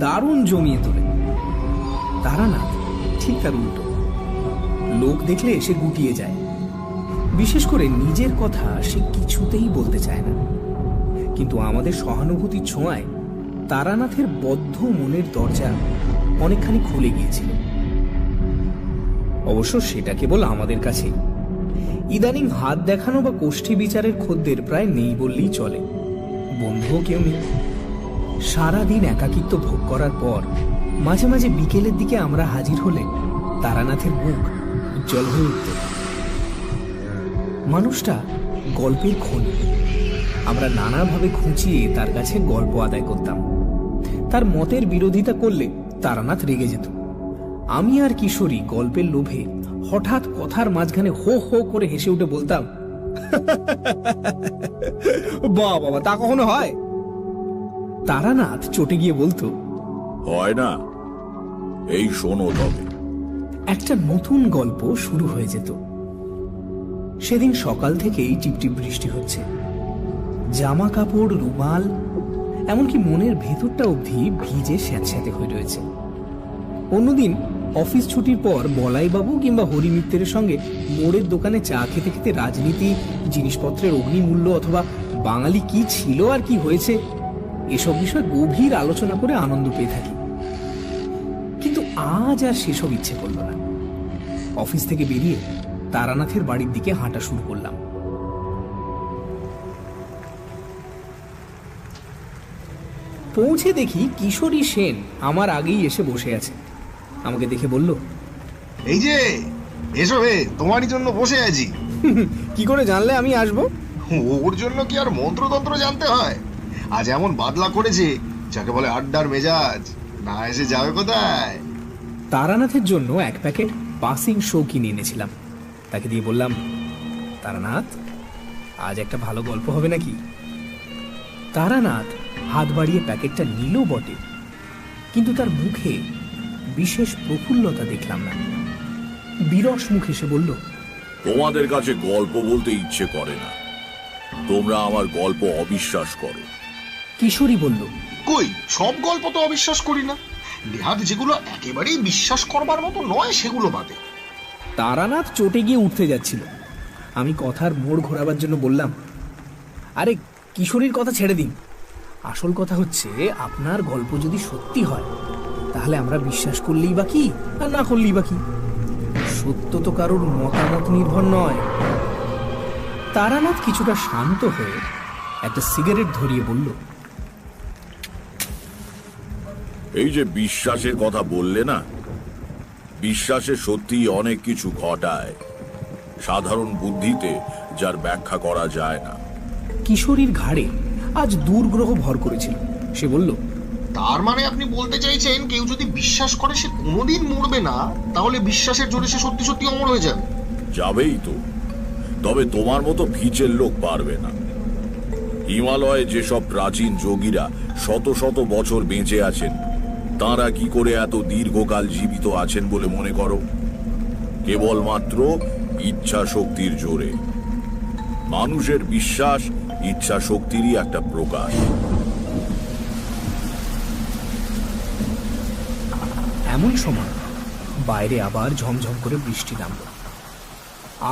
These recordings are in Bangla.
দারুণ জমিয়ে তোলে। তারানাথ ঠিক তার উল্টো, লোক দেখলে সে গুটিয়ে যায়, বিশেষ করে নিজের কথা সে কিছুতেই বলতে চায় না। কিন্তু আমাদের সহানুভূতির ছোঁয়ায় তারানাথের বদ্ধ মনের দরজা অনেকখানি খুলে গিয়েছিল। অবশ্য সেটা কেবল আমাদের কাছে। ইদানিং হাত দেখানো বা কোষ্ঠী বিচারের খদ্দের প্রায় নেই বললেই চলে। বন্ধুও কেউ নেই। সারাদিন একাকিত্ব ভোগ করার পর মাঝে মাঝে বিকেলের দিকে আমরা হাজির হলে তারানাথের মুখ উজ্জ্বল হয়ে উঠত। মানুষটা গল্পের খনি। আমরা নানাভাবে খুঁচিয়ে তার কাছে গল্প আদায় করতাম। তার মতের বিরোধিতা করলে তারানাথ রেগে যেত। আমি আর কিশোরী গল্পের লোভে হঠাৎ কথার মাঝখানে হো হো করে হেসে উঠে বলতাম, বাহ বাবা, তা কখনো হয়? তারানাথ চটে গিয়ে বলতো, হয় না, এই শোনো তবে। একটা নতুন গল্প শুরু হয়ে যেত। সেদিন সকাল থেকেই টিপটিপ বৃষ্টি হচ্ছে। জামা কাপড়, রুমাল, এমনকি মনের ভেতরটা অবধি ভিজে স্যাঁতস্যাঁতে হয়ে রয়েছে। অন্যদিন অফিস ছুটির পর বলাইবাবু কিংবা হরিমিত্রের সঙ্গে মোড়ের দোকানে চা খেতে খেতে রাজনীতি, জিনিসপত্রের অগ্নিমূল্য অথবা বাঙালি কি ছিল আর কি হয়েছে এসব বিষয়ে গভীর আলোচনা করে আনন্দ পেয়ে থাকি। কিন্তু আজ আর সেসব ইচ্ছে করল না। অফিস থেকে বেরিয়ে তারানাথের বাড়ির দিকে হাঁটা শুরু করলাম। পৌঁছে দেখি কিশোরী সেন আমার আগেই এসে বসে আছে। আমাকে দেখে বলল, এই যে এসো হে, তোমারই জন্য বসে আছি। কি করে জানলে আমি আসবো? ওর জন্য কি আর মন্ত্রতন্ত্র জানতে হয়? আজ এমন বাদলা করেছে যাকে বলে আড্ডার মেজাজ, না এসে যাবে কোথায়? তারানাথের জন্য এক প্যাকেট পাসিং শো কিনে এনেছিলাম। তাকে দিয়ে বললাম, তারানাথ, আজ একটা ভালো গল্প হবে নাকি? তারানাথ হাত বাড়িয়ে প্যাকেটটা নিল বটে, কিন্তু তার মুখে বিশেষ প্রফুল্লতা দেখলাম না। বিরস মুখে সে বলল, তোমাদের কাছে গল্প বলতে ইচ্ছে করে না, তোমরা আমার গল্প অবিশ্বাস করো। কিশোরী বলল, কই, সব গল্প তো অবিশ্বাস করি না। দেহাত যেগুলো একেবারেই বিশ্বাস করবার মতো নয় সেগুলো বাদে। তারানাথ চটে গিয়ে উঠতে যাচ্ছিল। আমি কথার মোড় ঘোরাবার জন্য বললাম, আরে কিশোরীর কথা ছেড়ে দিন। আসল কথা হচ্ছে, আপনার গল্প যদি সত্যি হয় তাহলে আমরা বিশ্বাস করলেই বা কি আর না করলেই বা কি? সত্য তো কারোর মতামত নির্ভর নয়। তারানাথ কিছুটা শান্ত হয়ে একটা সিগারেট ধরিয়ে বলল, এই যে বিশ্বাসের কথা বললে না, বিশ্বাসে সত্যি অনেক কিছু ঘটায়, সাধারণ বুদ্ধিতে যার ব্যাখ্যা করা যায় না। কিশোরীর ঘাড়ে আজ দুর্গ্রহ ভর করেছিল। সে বলল, তার মানে আপনি বলতে চাইছেন কেউ যদি বিশ্বাস করে সে কোনোদিন মরবে না, তাহলে বিশ্বাসের জোরে সে সত্যি সত্যি অমর হয়ে যাবে? যাবেই তো, তবে তোমার মতো ভিচের লোক পারবে না। হিমালয়ে যেসব প্রাচীন যোগীরা শত শত বছর বেঁচে আছেন, তাঁরা কি করে এত দীর্ঘকাল জীবিত আছেন বলে মনে করো? কেবলমাত্র ইচ্ছা শক্তির জোরে। মানুষের বিশ্বাস ইচ্ছা শক্তিরই একটা প্রকাশ। এমন সময় বাইরে আবার ঝমঝম করে বৃষ্টি নামল।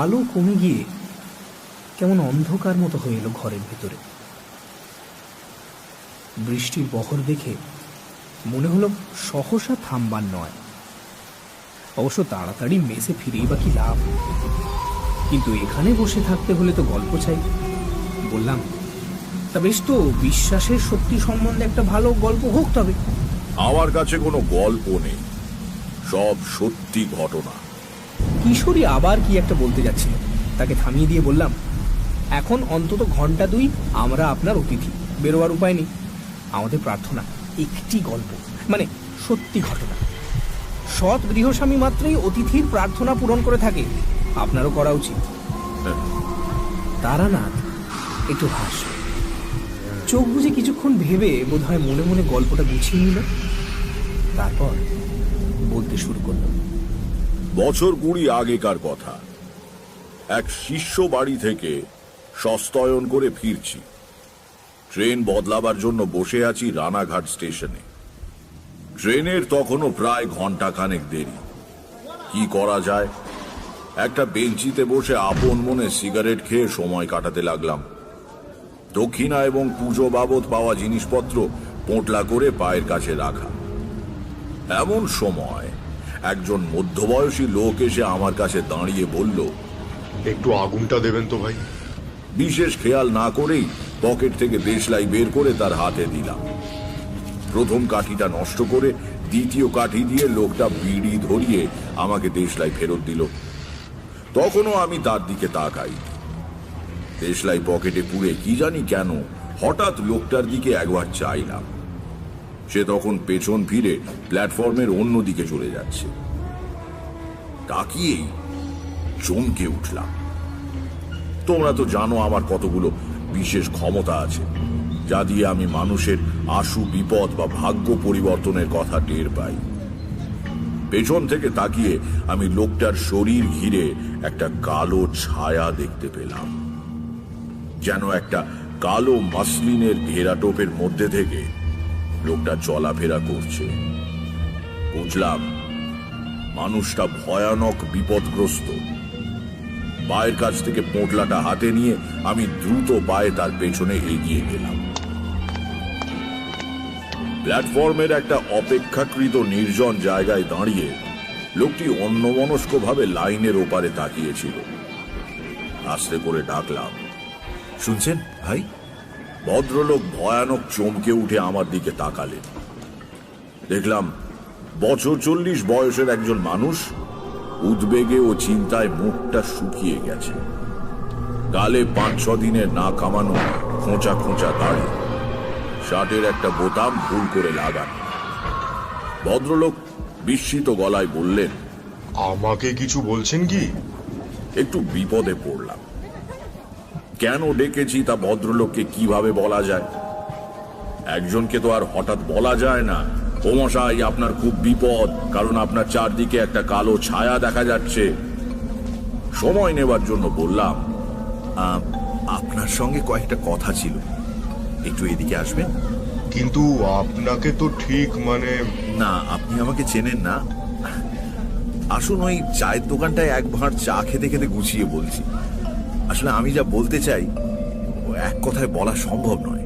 আলো কমে গিয়ে কেমন অন্ধকার মতো হয়ে এলো ঘরের ভেতরে। বৃষ্টির বহর দেখে মনে হলো সহসা থামবার নয়। অবশ্য তাড়াতাড়ি মেসে ফিরেই বা কি লাভ? কিন্তু এখানে বসে থাকতে হলে তো গল্প চাই। বললাম, তা বেশ তো, বিশ্বাসের শক্তি সম্বন্ধে একটা ভালো গল্প হোক তবে। আমার কাছে কোনো গল্প নেই, সব সত্যি ঘটনা। কিশোরী আবার কি একটা বলতে যাচ্ছিল, তাকে থামিয়ে দিয়ে বললাম, এখন অন্তত ঘন্টা 2 আমরা আপনার অতিথি, বেরোবার উপায় নেই। আমাদের প্রার্থনা একটি গল্প, মানে সত্যি ঘটনা। সৎ গৃহস্বামী মাত্রই অতিথির প্রার্থনা পূরণ করে থাকে, আপনারও করা উচিত। তারানাথ একটু হাস, চোখ বুজে কিছুক্ষণ ভেবে বোধহয় মনে মনে গল্পটা গুছিয়ে নিল। তারপর বলতে শুরু করল। বছর 20 আগেকার কথা। এক শিষ্য বাড়ি থেকে সস্তয়ন করে ফিরছি। ট্রেন বদলাবার জন্য বসে আছি রানাঘাট স্টেশনে। ট্রেনের তখনও প্রায় ঘন্টাখানেক দেরি। কি করা যায়? একটা বেঞ্চিতে বসে আপন মনে সিগারেট খেয়ে সময় কাটাতে লাগলাম। দক্ষিণা এবং পুজো বাবদ পাওয়া জিনিসপত্র পোঁটলা করে পায়ের কাছে রাখা। এমন সময় একজন মধ্যবয়সী লোক এসে আমার কাছে দাঁড়িয়ে বলল, একটু আগুনটা দেবেন তো ভাই। বিশেষ খেয়াল না করেই পকেট থেকে দেশলাই বের করে তার হাতে দিলাম। প্রথম কাঠিটা নষ্ট করে দ্বিতীয় কাঠি দিয়ে লোকটা বিড়ি ধরিয়ে আমাকে দেশলাই ফেরত দিল। তখনও আমি তার দিকে তাকাই। দেশলাই পকেটে পুরে কি জানি কেন হঠাৎ লোকটার দিকে একবার চাইলাম। সে তখন পেছন ফিরে প্ল্যাটফর্মের অন্য দিকে চলে যাচ্ছে। তাকিয়েই চমকে উঠলাম। তোমরা তো জানো আমার কতগুলো বিশেষ ক্ষমতা আছে, যা দিয়ে আমি মানুষের আশু বিপদ বা ভাগ্য পরিবর্তনের কথা টের পাই। পেছন থেকে তাকিয়ে আমি লোকটার শরীর ঘিরে একটা কালো ছায়া দেখতে পেলাম, যেন একটা কালো মাসলিনের ঘেরাটোপের মধ্যে থেকে লোকটা চলাফেরা করছে। বুঝলাম মানুষটা ভয়ানক বিপদগ্রস্ত। পায়ের কাছ থেকে পোঁটলাটা হাতে নিয়ে আমি দ্রুত পায়ে তার পেছনে এগিয়ে গেলাম। প্ল্যাটফর্মের একটা অপেক্ষাকৃত নির্জন জায়গায় দাঁড়িয়ে লোকটি অন্যমনস্কভাবে লাইনের ওপারে তাকিয়েছিল। আস্তে করে ডাকলাম, শুনছেন ভাই? ভদ্রলোক ভয়ানক চমকে উঠে আমার দিকে তাকালেন। দেখলাম বছর 40 বয়সের একজন মানুষ। উদ্বেগে ও চিন্তায় মুখটা শুকিয়ে গেছে। গালে 5-6 দিনের না কামানো খোঁচা খোঁচা দাড়ি, শার্টের একটা বোতাম ভুল করে লাগানো। ভদ্রলোক বিস্মিত গলায় বললেন, আমাকে কিছু বলছেন কি? একটু বিপদে পড়লাম। কেন ডেকেছি তা ভদ্রলোককে কিভাবে বলা যায়? একজনকে তো আর হঠাৎ বলা যায় না, ও মশাই আপনার খুব বিপদ, কারণ আপনার চারদিকে একটা কালো ছায়া দেখা যাচ্ছে। সময় নেবার জন্য বললাম, আপনার সঙ্গে কয়েকটা কথা ছিল, একটু এদিকে আসবেন? কিন্তু আপনাকে তো ঠিক না, আপনি আমাকে চেনেন না। আসুন, ওই চায়ের দোকানটায় এক ভাঁড় চা খেতে খেতে গুছিয়ে বলছি। আসলে আমি যা বলতে চাই এক কথায় বলা সম্ভব নয়।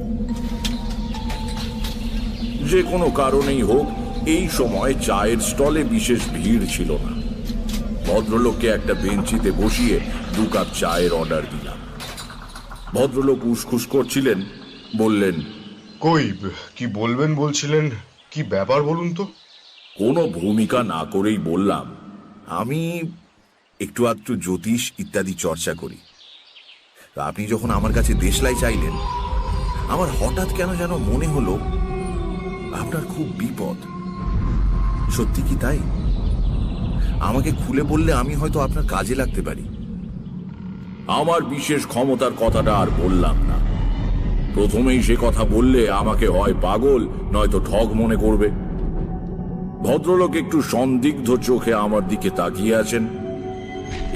যে কোনো কারণেই হোক, এই সময় চায়ের স্টলে বিশেষ ভিড় ছিল না। ভদ্রলোককে একটা বেঞ্চিতে বসিয়ে 2 কাপ চায়ের অর্ডার দিলাম। ভদ্রলোক উসখুস করছিলেন, বললেন, কই কি বলবেন বলছিলেন, কি ব্যাপার বলুন তো? কোনো ভূমিকা না করেই বললাম, আমি একটু আধটু জ্যোতিষ ইত্যাদি চর্চা করি। আপনি যখন আমার কাছে দেশলাই চাইলেন, আমার হঠাৎ কেন যেন মনে হলো আপনার খুব বিপদ। সত্যি কি তাই? আমাকে খুলে বললে আমি হয়তো আপনার কাজে লাগতে পারি। আমার বিশেষ ক্ষমতার কথাটা আর বললাম না। প্রথমেই সে কথা বললে আমাকে হয় পাগল নয়তো ঠগ মনে করবে। ভদ্রলোক একটু সন্দিগ্ধ চোখে আমার দিকে তাকিয়ে আছেন।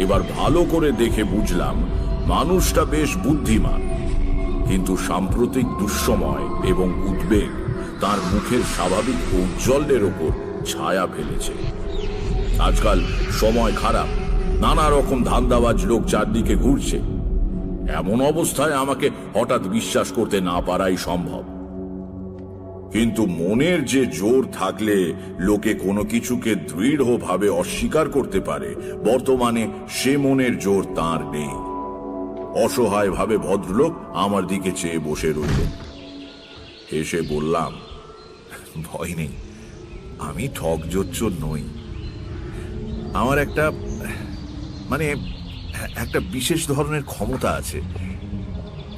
এবার ভালো করে দেখে বুঝলাম মানুষটা বেশ বুদ্ধিমান, কিন্তু সাম্প্রতিক দুঃসময় এবং উদ্বেগ তার মুখের স্বাভাবিক ঔজ্জ্বল্যের ওপর ছায়া ফেলেছে। আজকাল সময় খারাপ, নানা রকম ধান্দাবাজ লোক চারদিকে ঘুরছে। এমন অবস্থায় আমাকে হঠাৎ বিশ্বাস করতে না পারাই সম্ভব। কিন্তু মনের যে জোর থাকলে লোকে কোনো কিছুকে দৃঢ়ভাবে অস্বীকার করতে পারে, বর্তমানে সে মনের জোর তার নেই। অসহায় ভাবে ভদ্রলোক আমার দিকে চেয়ে বসে রইলেন। হেসে বললাম, ভয় নেই, আমি ঠক জোচ্চোর নই। আমার একটা বিশেষ ধরনের ক্ষমতা আছে,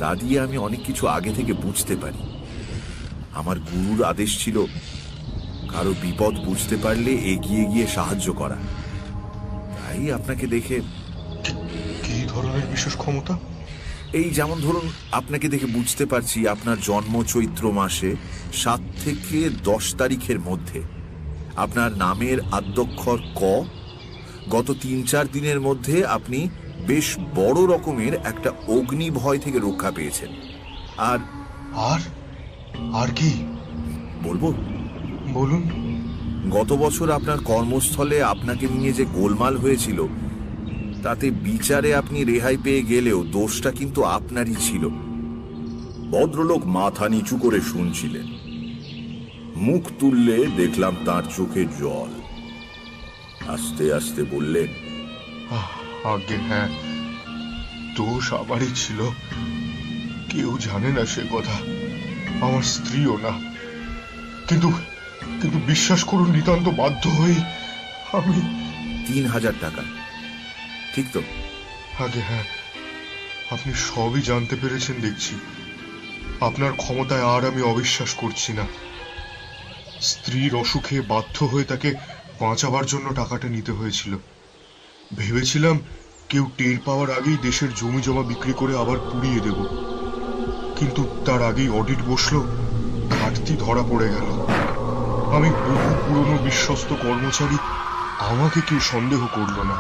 তা দিয়ে আমি অনেক কিছু আগে থেকে বুঝতে পারি। আমার গুরুর আদেশ ছিল কারো বিপদ বুঝতে পারলে এগিয়ে গিয়ে সাহায্য করা। তাই আপনাকে দেখে। কি ধরনের বিশেষ ক্ষমতা? এই যেমন ধরুন, আপনাকে দেখে বুঝতে পারছি আপনার জন্ম চৈত্র মাসে 7 থেকে 10 তারিখের মধ্যে আপনার নামের আদ্যক্ষর ক। গত 3-4 দিনের মধ্যে আপনি বেশ বড় রকমের একটা অগ্নি ভয় থেকে রক্ষা পেয়েছেন। আর আর আর কি বলবো? বলুন। গত বছর আপনার কর্মস্থলে আপনাকে নিয়ে যে গোলমাল হয়েছিল, তাতে বিচারে আপনি রেহাই পেয়ে গেলেও দোষটা কিন্তু আপনারই ছিল। ভদ্রলোক মাথা নিচু করে শুনছিলেন। মুখ তুললে দেখলাম তার চোখে জল। আস্তে আস্তে বললেন, আগে হ্যাঁ, দোষ আমারই ছিল। কেউ জানে না সে কথা, আমার স্ত্রীও না। কিন্তু কিন্তু বিশ্বাস করুন, নিতান্ত বাধ্য হয়ে আমি 3000 টাকা, ঠিক তো? আগে হ্যাঁ, আপনি সবই জানতে পেরেছেন দেখছি। আপনার ক্ষমতায় আর আমি অবিশ্বাস করছি না। স্ত্রীর অসুখে বাধ্য হয়ে তাকে বাঁচাবার জন্য টাকাটা নিতে হয়েছিল। ভেবেছিলাম কেউ টের পাওয়ার আগেই দেশের জমি জমা বিক্রি করে আবার পুড়িয়ে দেব, কিন্তু তার আগেই অডিট বসলো, ঘাটতি ধরা পড়ে গেল। আমি বহু পুরনো বিশ্বস্ত কর্মচারী, আমাকে কেউ সন্দেহ করলো না।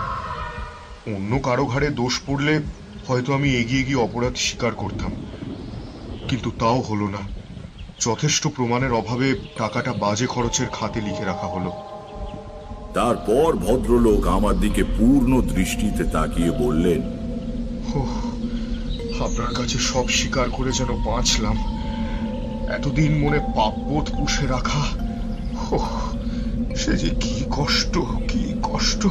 অন্য কারো ঘাড়ে দোষ পড়লে হয়তো আমি এগিয়ে গিয়ে অপরাধ স্বীকার করতাম, কিন্তু তাও হলো না। যথেষ্ট প্রমাণের অভাবে টাকাটা বাজে খরচের খাতে লিখে রাখা হলো। তারপর ভদ্রলোক আমার দিকে পূর্ণ দৃষ্টিতে তাকিয়ে বললেন, আপনার কাছে সব স্বীকার করে যেন বাঁচলাম। এতদিন মনে পাপবোধ পুষে রাখা, সে যে কি কষ্ট, কি কষ্ট।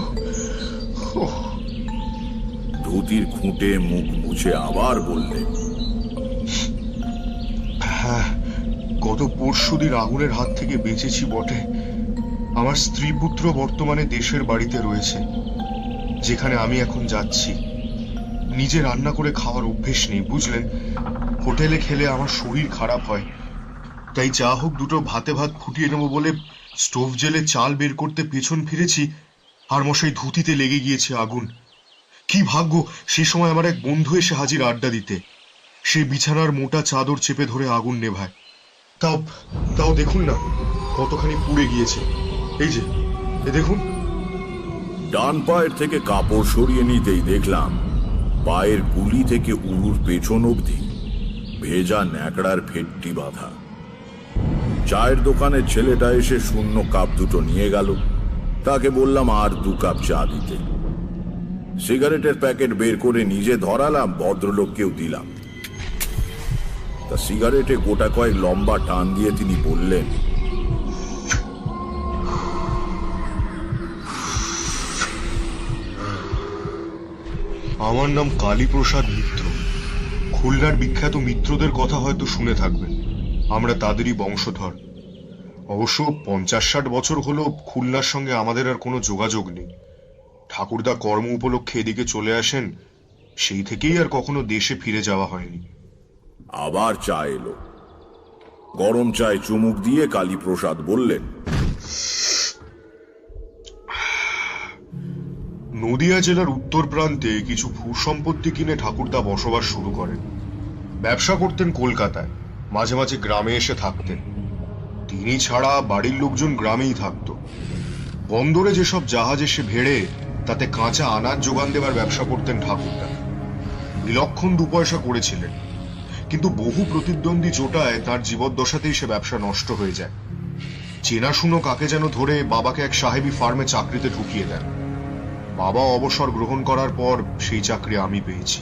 ধুতির খুঁটে মুখ মুছে আবার বললেন, হ্যাঁ, গত পরশুদিন আগুনের হাত থেকে বেঁচেছি বটে। আমার স্ত্রী পুত্র বর্তমানে দেশের বাড়িতে রয়েছে, যেখানে আমি এখন যাচ্ছি। নিজে রান্না করে খাওয়ার অভ্যেস নেই, বুঝলেন। হোটেলে খেলে আমার শরীর খারাপ হয়, তাই যা হোক দুটো ভাতে ভাত ফুটিয়ে নেবো বলে স্টোভ জেলে চাল বের করতে পেছন ফিরেছি, আর মশাই ধুতিতে লেগে গিয়েছে আগুন। কি ভাগ্য, সে সময় আমার এক বন্ধু এসে হাজির আড্ডা দিতে। সে বিছানার মোটা চাদর চেপে ধরে আগুন নেভায়। তাও তাও দেখুন না কতখানি পুড়ে গিয়েছে। এই যে দেখুন। ডান পায়ের থেকে কাপড় সরিয়ে নিতেই দেখলাম পায়ের গুলি থেকে উরুর পেছন অবধি ভেজা ন্যাকড়ার ফেটটি বাঁধা। চায়ের দোকানের ছেলেটা এসে শূন্য কাপ দুটো নিয়ে গেল। তাকে বললাম আর 2 কাপ চা দিতে। সিগারেটের প্যাকেট বের করে নিজে ধরালাম, ভদ্রলোককেও দিলাম। তা সিগারেটে গোটা কয়েক লম্বা টান দিয়ে তিনি বললেন, আমার নাম কালীপ্রসাদ মিত্র। খুলনার বিখ্যাত মিত্রদের কথা হয়তো শুনে থাকবেন, আমরা তাদেরই বংশধর। অবশ্য 50-60 বছর হলো খুলনার সঙ্গে আমাদের আর কোনো যোগাযোগ নেই। ঠাকুরদা কর্ম উপলক্ষে এদিকে চলে আসেন, সেই থেকেই আর কখনো দেশে ফিরে যাওয়া হয়নি। আবার চা এলো। গরম চায় চুমুক দিয়ে কালীপ্রসাদ বললেন, নদিয়া জেলার উত্তর প্রান্তে কিছু ভূসম্পত্তি কিনে ঠাকুরদা বসবাস শুরু করেন। ব্যবসা করতেন কলকাতায়, মাঝে মাঝে গ্রামে এসে থাকতেন। তিনি ছাড়া বাড়ির লোকজন গ্রামেই থাকত। বন্দরে যেসব জাহাজ এসে ভেড়ে তাতে কাঁচা আনাজ যোগান দেবার ব্যবসা করতেন ঠাকুরদা। বিলক্ষণ 2 পয়সা করেছিলেন, কিন্তু বহু প্রতিদ্বন্দ্বী জোটায় তার জীবদ্দশাতেই সে ব্যবসা নষ্ট হয়ে যায়। চেনাশুনো কাকে যেন ধরে বাবাকে এক সাহেবী ফার্মে চাকরিতে ঢুকিয়ে দেন। বাবা অবসর গ্রহণ করার পর সেই চাকরি আমি পেয়েছি।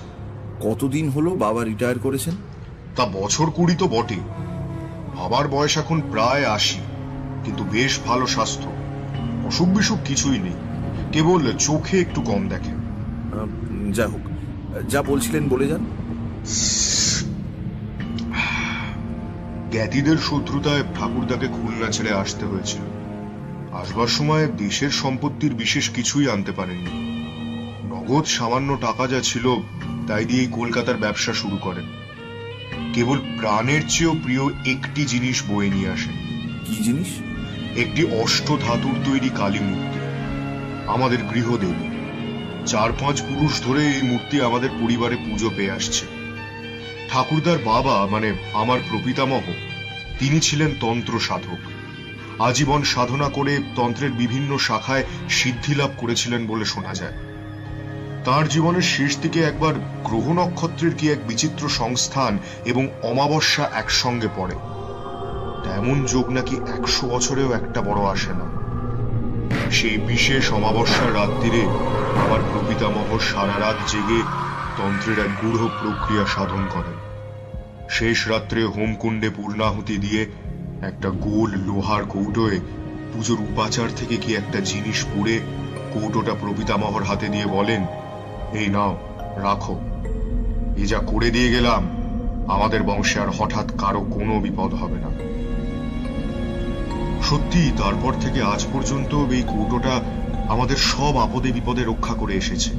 কতদিন হলো বাবা রিটায়ার করেছেন? তা বছর 20 তো বটে। বাবার বয়স এখন প্রায় 80, কিন্তু বেশ ভালো স্বাস্থ্য, অসুখ বিসুখ কিছুই নেই, কেবল চোখে একটু কম দেখেন। যা হোক, যা বলছিলেন বলে যান। জ্ঞাতিদের শত্রুতায় ঠাকুরদাকে খুলনা ছেড়ে আসতে হয়েছিল। আসবার সময় দেশের সম্পত্তির বিশেষ কিছুই আনতে পারেননি। নগদ সামান্য টাকা যা ছিল তাই দিয়েই কলকাতার ব্যবসা শুরু করেন। কেবল প্রাণের চেয়েও প্রিয় একটি জিনিস বয়ে নিয়ে আসেন। কি জিনিস? একটি অষ্ট ধাতুর তৈরি কালী মূর্তি, আমাদের গৃহদেবী। 4-5 পুরুষ ধরে এই মূর্তি আমাদের পরিবারে পুজো পেয়ে আসছে। ঠাকুরদার বাবা মানে আমার প্রপিতামহ, তিনি ছিলেন তন্ত্র সাধক। আজীবন সাধনা করে তন্ত্রের বিভিন্ন শাখায় সিদ্ধি লাভ করেছিলেন বলে শোনা যায়। তার জীবনের শেষ দিকে একবার গ্রহ নক্ষত্রের কি এক বিচিত্র সংস্থান এবং অমাবস্যা একসঙ্গে পড়ে। তেমন যোগ নাকি 100 বছরেও একটা বড় আসে না। সেই বিশেষ অমাবস্যার রাত্রিরে আমার প্রপিতামহ সারা রাত জেগে তন্ত্রের এক গূঢ় প্রক্রিয়া সাধন করেন। শেষ রাত্রে হোমকুণ্ডে পূর্ণাহুতি দিয়ে একটা গোল লোহার কৌটোয় পুজোর উপাচার থেকে কি একটা জিনিস পুড়ে কৌটোটা প্রপিতামহর হাতে দিয়ে বলেন, এই নাও, রাখো। এ যা করে দিয়ে গেলাম, আমাদের বংশে আর হঠাৎ কারো কোনো বিপদ হবে না। সত্যি তারপর থেকে আজ পর্যন্ত এই কৌটোটা আমাদের সব আপদে বিপদে রক্ষা করে এসেছে।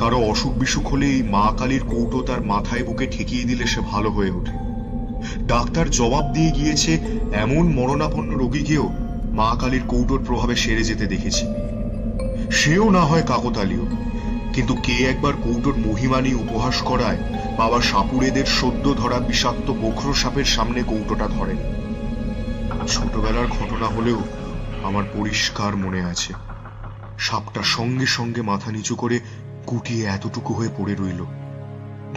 কারো অসুখ বিসুখ হলে এই মা কালীর কৌটো তার মাথায় বুকে ঠেকিয়ে দিলে সে ভালো হয়ে ওঠে। ডাক্তার জবাব দিয়ে গিয়েছে এমন মরণাপন্ন রোগীকেও মা কালীর কৌটোর প্রভাবে সেরে যেতে দেখেছি। সেও না হয় কাকতালীয়, কিন্তু কে একবার কৌটোর মহিমা নিয়ে উপহাস করায় বাবা সাপুড়েদের সদ্য ধরা বিষাক্ত বক্র সাপের সামনে কৌটোটা ধরেন। ছোটবেলার ঘটনা হলেও আমার পরিষ্কার মনে আছে, সাপটা সঙ্গে সঙ্গে মাথা নিচু করে গুটিয়ে এতটুকু হয়ে পড়ে রইল,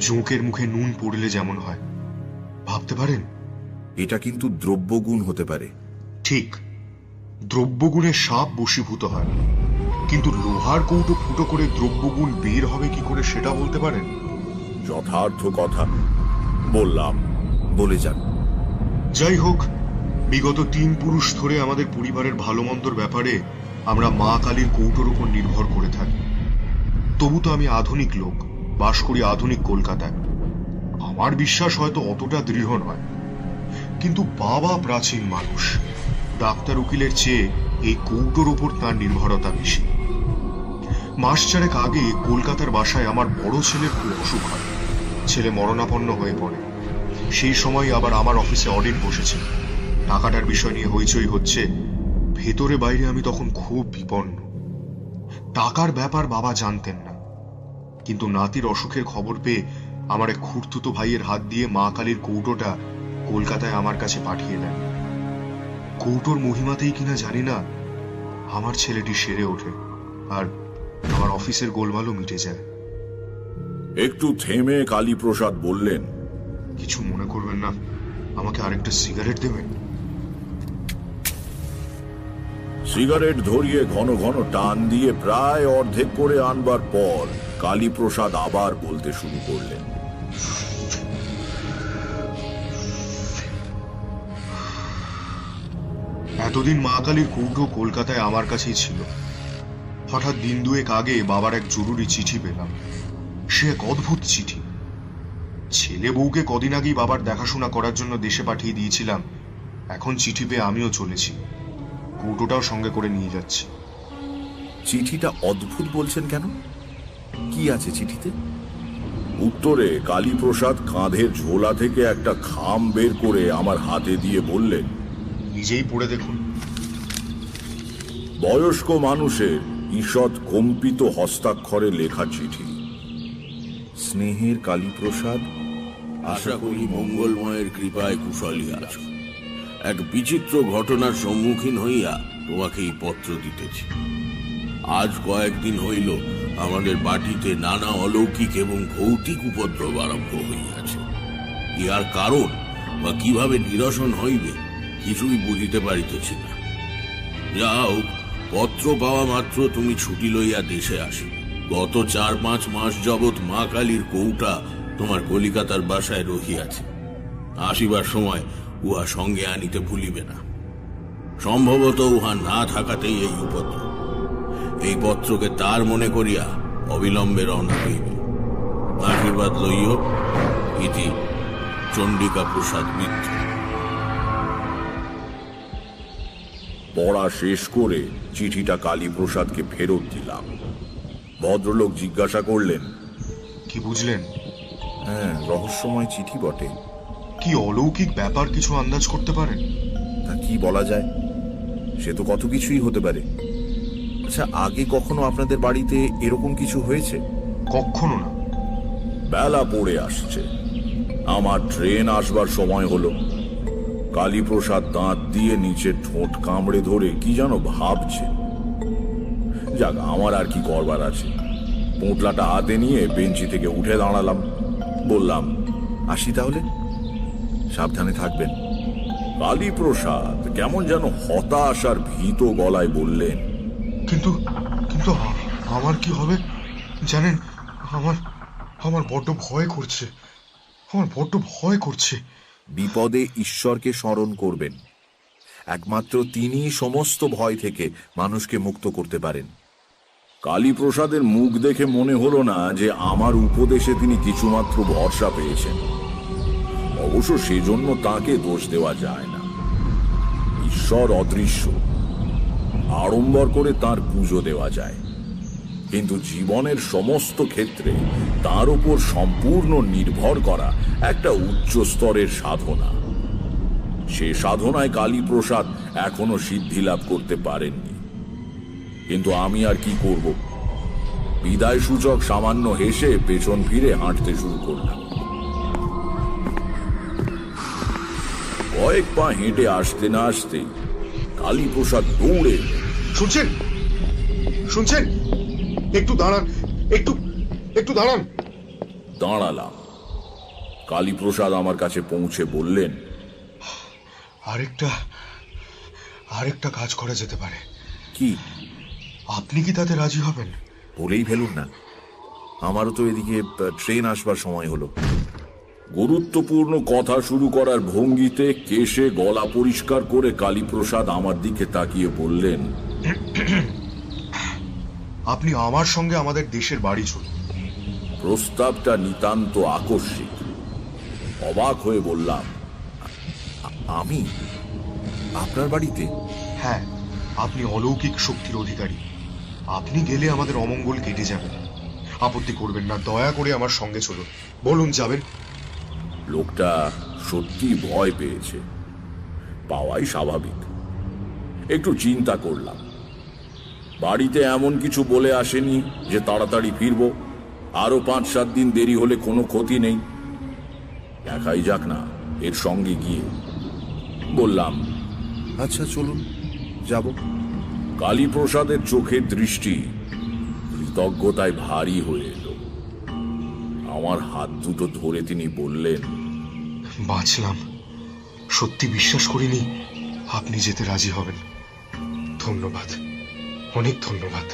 জোঁকের মুখে নুন পড়লে যেমন হয়। ভাবতে পারেন? এটা কিন্তু দ্রব্যগুণ হতে পারে। ঠিক, দ্রব্যগুণে সাপ বশীভূত হয়, কিন্তু লোহার কৌটো ফুটো করে দ্রব্যগুণ বের হবে কি করে সেটা বলতে পারেন? যথার্থ কথা বললাম, বলে যান। যাই হোক, বিগত 3 পুরুষ ধরে আমাদের পরিবারের ভালো মন্দর ব্যাপারে আমরা মা কালীর কৌটোর উপর নির্ভর করে থাকি। তবু তো আমি আধুনিক লোক, বাস করি আধুনিক কলকাতায়। আমার বিশ্বাস হয়তো অতটা দৃঢ় নয়, কিন্তু বাবা প্রাচীন মানুষ, ডাক্তার উকিলের চেয়ে এই কৌটোর উপর তার নির্ভরতা বেশি। মাস 4 আগে কলকাতার বাসায় আমার বড় ছেলের খুব অসুখ হয়। ছেলে মরণাপন্ন হয়ে পড়ে। সেই সময় আবার আমার অফিসে অডিট বসেছে, টাকাটার বিষয় নিয়ে হইচই হচ্ছে। ভেতরে বাইরে আমি তখন খুব বিপন্ন। টাকার ব্যাপার বাবা জানতেন না, কিন্তু নাতির অসুখের খবর পেয়ে আমার এক খুড়তুতো ভাইয়ের হাত দিয়ে মা কালীর কৌটোটা কলকাতায় আমার কাছে পাঠিয়ে দেন। কৌটোর মহিমাতেই কিনা জানি না আমার ছেলেটি সেরে ওঠে, আর আমার অফিসের গোলমালও মিটে যায়। একটু থেমে কালীপ্রসাদ বললেন, কিছু মনে করবেন না, আমাকে আরেকটা সিগারেট দেবেন? সিগারেট ধরিয়ে ঘন ঘন টান দিয়ে প্রায় অর্ধেক করে আনবার পর কালীপ্রসাদ আবার বলতে শুরু করলেন, এতদিন মা কালীর কৌটো কলকাতায় আমার কাছেই ছিল। হঠাৎ দিন 2 আগে বাবার এক জরুরি চিঠি পেলাম। সে এক অদ্ভুত চিঠি। ছেলে বউকে কদিন আগেই বাবার দেখাশোনা করার জন্য দেশে পাঠিয়ে দিয়েছিলাম, এখন চিঠি পেয়ে আমিও চলেছি, কৌটোটাও সঙ্গে করে নিয়ে যাচ্ছি। চিঠিটা অদ্ভুত বলছেন কেন? কি আছে চিঠিতে? উত্তরে কালীপ্রসাদ কাঁধের ঝোলা থেকে একটা খাম বের করে আমার হাতে দিয়ে বললেন, নিজেই পড়ে দেখুন। বয়স্ক মানুষের ঈষৎ কম্পিত হস্তাক্ষরে লেখা চিঠি। স্নেহের কালীপ্রসাদ, আশা করি মঙ্গলময়ের কৃপায় কুশলী আছো। এক বিচিত্র ঘটনার সম্মুখীন হইয়া তোমাকে এই পত্র দিতেছি। আজ কয়েকদিন হইল আমাদের বাটিতে নানা অলৌকিক এবং ভৌতিক উপদ্রব আরম্ভ হইয়াছে। ইহার কারণ বা কিভাবে নিরসন হইবে কিছুই বুঝিতে পারিতেছি না। যাও, পত্র পাওয়া মাত্র তুমি ছুটি লইয়া দেশে আসি। গত 4-5 মাস যাবৎ মা কালীর কৌটা তোমার কলিকাতার বাসায় রহিয়াছে। আসিবার সময় উহা সঙ্গে আনিতে ভুলিবে না। সম্ভবত উহা না থাকাতেই এই উপদ্রব। এই পত্রকে তার মনে করিয়া অবিলম্বে রওনা হইবে। আশীর্বাদ লইও। ইতি চণ্ডিকা প্রসাদ মিত্র। পড়া শেষ করে চিঠিটা কালীপ্রসাদকে ফেরত দিলাম। ভদ্রলোক জিজ্ঞাসা করলেন, কি বুঝলেন? হ্যাঁ, রহস্যময় চিঠি বটে। কি অলৌকিক ব্যাপার কিছু আন্দাজ করতে পারেন? তা কি বলা যায়, সে তো কত কিছুই হতে পারে। আচ্ছা, আগে কখনো আপনাদের বাড়িতে এরকম কিছু হয়েছে? কখনো না। বেলা পড়ে আসছে, আমার ট্রেন আসবার সময় হলো। কালীপ্রসাদ দাঁত দিয়ে নিচের ঠোঁট কামড়ে ধরে কি যেন ভাবছে। যাক, আমার আর কি করবার আছে। পোঁটলাটা হাতে নিয়ে বেঞ্চি থেকে উঠে দাঁড়ালাম। বললাম, আসি তাহলে, সাবধানে থাকবেন। কালীপ্রসাদ কেমন যেন হতাশ আর ভীত গলায় বললেন, কিন্তু কিন্তু আমার কি হবে জানেন? আমার আমার বড্ড ভয় করছে, আমার বড্ড ভয় করছে। বিপদে ঈশ্বরকে স্মরণ করবেন। একমাত্র তিনি সমস্ত ভয় থেকে মানুষকে মুক্ত করতে পারেন। কালীপ্রসাদের মুখ দেখে মনে হলো না যে আমার উপদেশে তিনি কিছুমাত্র ভরসা পেয়েছেন। অবশ্য সেজন্য তাকে দোষ দেওয়া যায় না। ঈশ্বর অদৃশ্য, আড়ম্বর করে তার পুজো দেওয়া যায়, কিন্তু জীবনের সমস্ত ক্ষেত্রে তার উপর সম্পূর্ণ নির্ভর করা একটা উচ্চ স্তরের সাধনা। সে সাধনায় কালীপ্রসাদ এখনো সিদ্ধি লাভ করতে পারেননি। কিন্তু আমি আর কি করব? বিদায় সূচক সামান্য হেসে পেছন ফিরে হাঁটতে শুরু করলাম। কয়েক পা হেঁটে আসতে না আসতেই কালীপ্রসাদ দৌড়ে। শুনছেন? শুনছেন? একটু দাঁড়ান, একটু একটু দাঁড়ান। দাঁড়ালাম। কালীপ্রসাদ আমার কাছে পৌঁছে বললেন, আরেকটা আরেকটা কাজ করা যেতে পারে। কি? আপনি কি তাতে রাজি হবেন? বলেই ফেলুন না, আমারও তো এদিকে ট্রেন আসবার সময় হলো। গুরুত্বপূর্ণ কথা শুরু করার ভঙ্গিতে কেশে গলা পরিষ্কার করে কালীপ্রসাদ আমার দিকে তাকিয়ে বললেন, আপনি আমার সঙ্গে আমাদের দেশের বাড়ি চলুন। প্রস্তাবটা নিতান্ত আকস্মিক। অবাক হয়ে বললাম, আমি আপনার বাড়িতে? হ্যাঁ, আপনি অলৌকিক শক্তির অধিকারী। আপনি গেলে আমাদের অমঙ্গল কেটে যাবে। আপত্তি করবেন না, দয়া করে আমার সঙ্গে চলুন। বলুন, যাবেন? লোকটা সত্যি ভয় পেয়েছে, পাওয়াই স্বাভাবিক। একটু চিন্তা করলাম। বাড়িতে এমন কিছু বলে আসেনি যে তাড়াতাড়ি ফিরবো। আরো 5-7 দিন দেরি হলে কোনো ক্ষতি নেই। দেখাই যাক না এর সঙ্গে গিয়ে। বললাম, আচ্ছা চলুন, যাব। কালীপ্রসাদের চোখের দৃষ্টি কৃতজ্ঞতায় ভারী হয়ে এলো। আমার হাত দুটো ধরে তিনি বললেন, বাঁচলাম। সত্যি বিশ্বাস করিনি আপনি যেতে রাজি হবেন। ধন্যবাদ, অনেক ধন্যবাদ।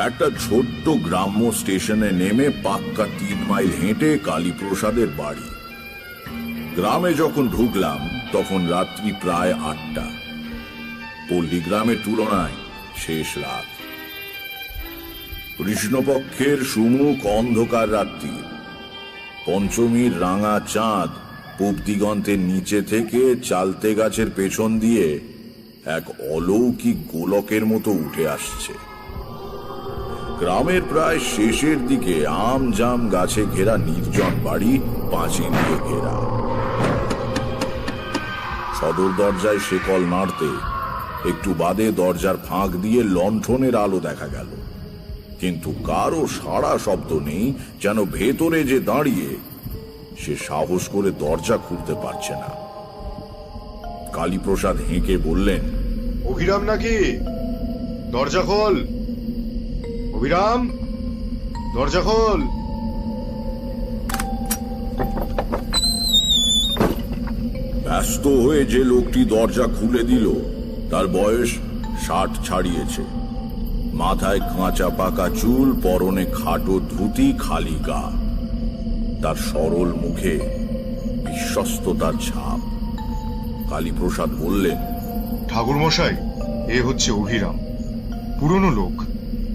একটা ছোট্ট গ্রাম্য স্টেশনে নেমে পাক্কা 3 মাইল হেঁটে কালীপ্রসাদের বাড়ি। গ্রামে যখন ঢুকলাম তখন রাত্রি প্রায় 8টা। পল্লীগ্রামের তুলনায় শেষ রাত। কৃষ্ণপক্ষের সুমুখ অন্ধকার রাত্রি। পঞ্চমীর রাঙা চাঁদ পূব দিগন্তের নিচে থেকে চালতে গাছের পেছন দিয়ে এক অলৌকিক গোলকের মতো উঠে আসছে। গ্রামের প্রায় শেষের দিকে আম জাম গাছে ঘেরা নির্জন বাড়ি, পাঁচিল দিয়ে ঘেরা। সদর দরজায় শেকল নাড়তে একটু বাদে দরজার ফাঁক দিয়ে লণ্ঠনের আলো দেখা গেল, কিন্তু কারো সাড়া শব্দ নেই। যেন ভেতরে যে দাঁড়িয়ে সে সাহস করে দরজা খুলতে পারছে না। কালীপ্রসাদ হেঁকে বললেন, অভিরাম নাকি? দরজা খোল। অভিরাম, দরজা খোল। ব্যস্ত হয়ে যে লোকটি দরজা খুলে দিল তার বয়স 60 ছাড়িয়েছে। মাথায় কাঁচা পাকা চুল, পরনে খাটো ধুতি, খালি গা। তার সরল মুখে বিশ্বস্ততার ছাপ। কালীপ্রসাদ বললেন, ঠাকুর মশাই, এ হচ্ছে অভিরাম। পুরনো লোক,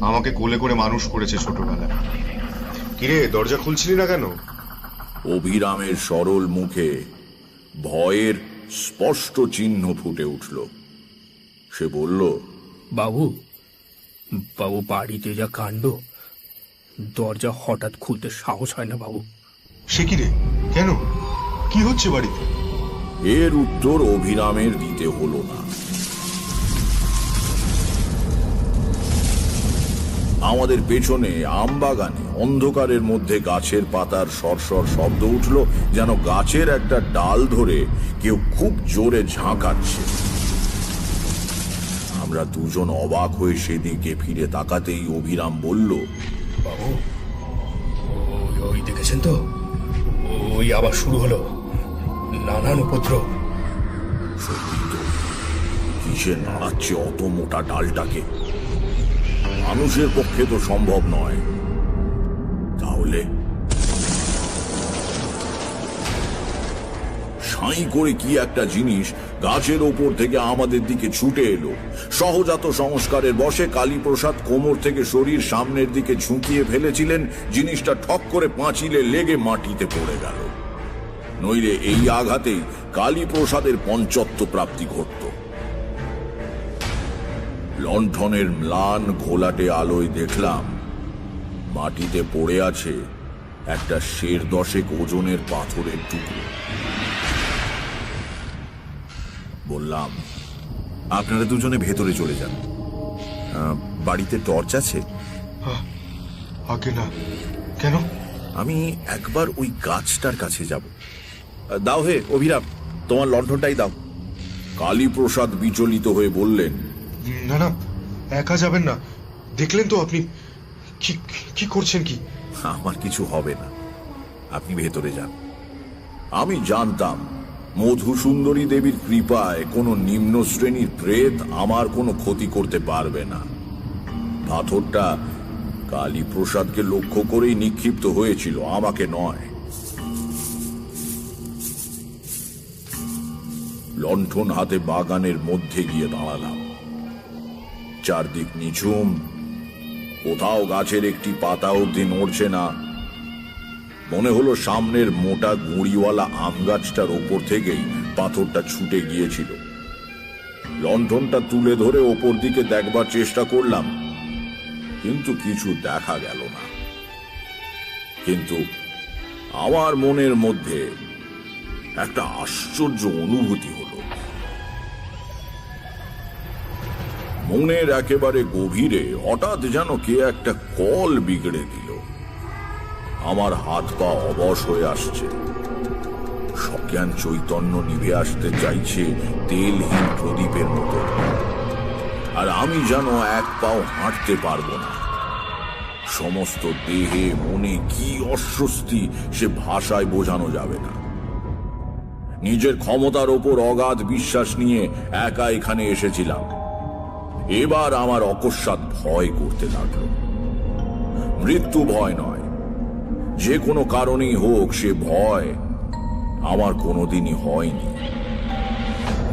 আমাকে কোলে করে মানুষ করেছে ছোটবেলায়। কিরে, দরজা খুলছিলি না কেন? অভিরামের সরল মুখে ভয়ের স্পষ্ট চিহ্ন ফুটে উঠল। সে বলল, বাবু, বাবু বাড়িতে যা কাণ্ড, দরজা হঠাৎ খুলতে সাহস হয় না বাবু। সে কি রে, কেন? কি হচ্ছে বাড়িতে? এর উত্তর অভিরামের দিতে হলো না। আমাদের পেছনে আমবাগানে অন্ধকারের মধ্যে গাছের পাতার সরসর শব্দ উঠল, যেন গাছের একটা ডাল ধরে কেউ খুব জোরে ঝাঁকাচ্ছে। আমরা দুজন অবাক হয়ে সেদিকে ফিরে তাকাতেই অভিরাম বলল, বাবু, ওই দেখেছেন তো, ওই আবার শুরু হলো নানান উপদ্রব। সত্যি তো, কি সে নাড়াচ্ছে অত মোটা ডালটাকে? মানুষের পক্ষে তো সম্ভব নয়। তাহলে সাঁই করে কি একটা জিনিস গাছের ওপর থেকে আমাদের দিকে ছুটে এলো। সহজাত সংস্কারের বশে কালীপ্রসাদ কোমর থেকে শরীর সামনের দিকে ঝুঁকিয়ে ফেলেছিলেন, জিনিসটা ঠক করে পাঁচিলে লেগে মাটিতে পড়ে গেল। নইলে এই আঘাতেই কালীপ্রসাদের পঞ্চত্ব প্রাপ্তি ঘটত। লণ্ঠনের ম্লান ঘোলাটে আলোয় দেখলাম মাটিতে পড়ে আছে একটা 10.5 ওজনের পাথরের টুকরো। বললাম, আপনারা দুজনে ভেতরে চলে যান। বাড়িতে টর্চ আছে? আগে না। কেন? আমি একবার ওই গাছটার কাছে যাব। দাও হে অভিরাম, তোমার লণ্ঠনটাই দাও। কালীপ্রসাদ বিচলিত হয়ে বললেন, না না, একা যাবেন না। দেখলেন তো আপনি কি করছেন। কি? আমার কিছু হবে না, আপনি ভেতরে যান। আমি জানতাম মধুসুন্দরী দেবীর কৃপায় কোনো নিম্ন শ্রেণীর প্রেত আমার কোনো ক্ষতি করতে পারবে না। পাথরটা কালীপ্রসাদকে লক্ষ্য করেই নিক্ষিপ্ত হয়েছিল, আমাকে নয়। লণ্ঠন হাতে বাগানের মধ্যে গিয়ে দাঁড়ালাম। চারদিক নিঝুম, কোথাও গাছের একটি পাতা অবধি নড়ছে না। মনে হলো সামনের মোটা গুঁড়িওয়ালা আম গাছটার ওপর থেকেই পাথরটা ছুটে গিয়েছিল। লণ্ঠনটা তুলে ধরে ওপর দিকে দেখবার চেষ্টা করলাম, কিন্তু কিছু দেখা গেল না। কিন্তু আমার মনের মধ্যে একটা আশ্চর্য অনুভূতি হলো। মনের একেবারে গভীরে হঠাৎ যেন কে একটা কল বিগড়ে দিল। আমার হাত পা অবশ হয়ে আসছে, সজ্ঞান চৈতন্য নিভে আসতে চাইছে তেলহীন প্রদীপের মতো। আর আমি যেন এক পাও হাঁটতে পারবো না। সমস্ত দেহে মনে কি অস্বস্তি সে ভাষায় বোঝানো যাবে না। নিজের ক্ষমতার ওপর অগাধ বিশ্বাস নিয়ে একা এখানে এসেছিলাম। এবার আমার অকস্মাৎ ভয় করতে লাগলো। মৃত্যু ভয় নয়, যে কোনো কারণেই হোক সে ভয় আমার কোনোদিনই হয়নি।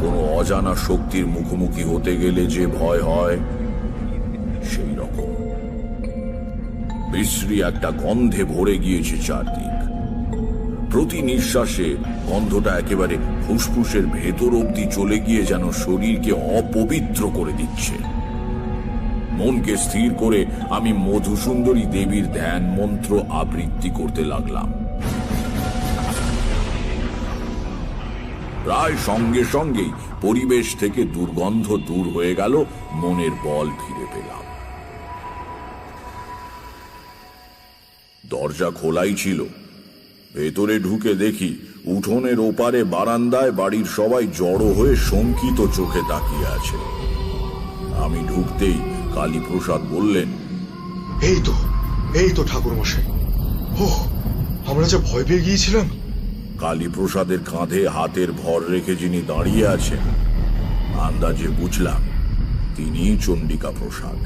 কোনো অজানা শক্তির মুখোমুখি হতে গেলে যে ভয় হয় সেই রকম। বিশ্রী একটা গন্ধে ভরে গিয়েছে চারদিক। প্রতি নিঃশ্বাসে গন্ধটা একেবারে ফুসফুসের ভেতর অবধি চলে গিয়ে যেন শরীরকে অপবিত্র করে দিচ্ছে। মনকে স্থির করে আমি মধুসুন্দরী দেবীর ধ্যান মন্ত্র আবৃত্তি করতে লাগলাম। প্রায় সঙ্গে সঙ্গেই পরিবেশ থেকে দুর্গন্ধ দূর হয়ে গেল, মনের বল ফিরে পেলাম। দরজা খোলাই ছিল। ভেতরে ঢুকে দেখি উঠোনের ওপারে বারান্দায় বাড়ির সবাই জড়ো হয়ে শঙ্কিত চোখে তাকিয়ে আছে। আমি ঢুকতেই কালীপ্রসাদ বললেন, এই তো ঠাকুর মশাই। আমরা যা ভয় পেয়ে গিয়েছিলাম। কালীপ্রসাদের কাঁধে হাতের ভর রেখে যিনি দাঁড়িয়ে আছেন, আন্দাজে বুঝলাম তিনিই চণ্ডিকা প্রসাদ।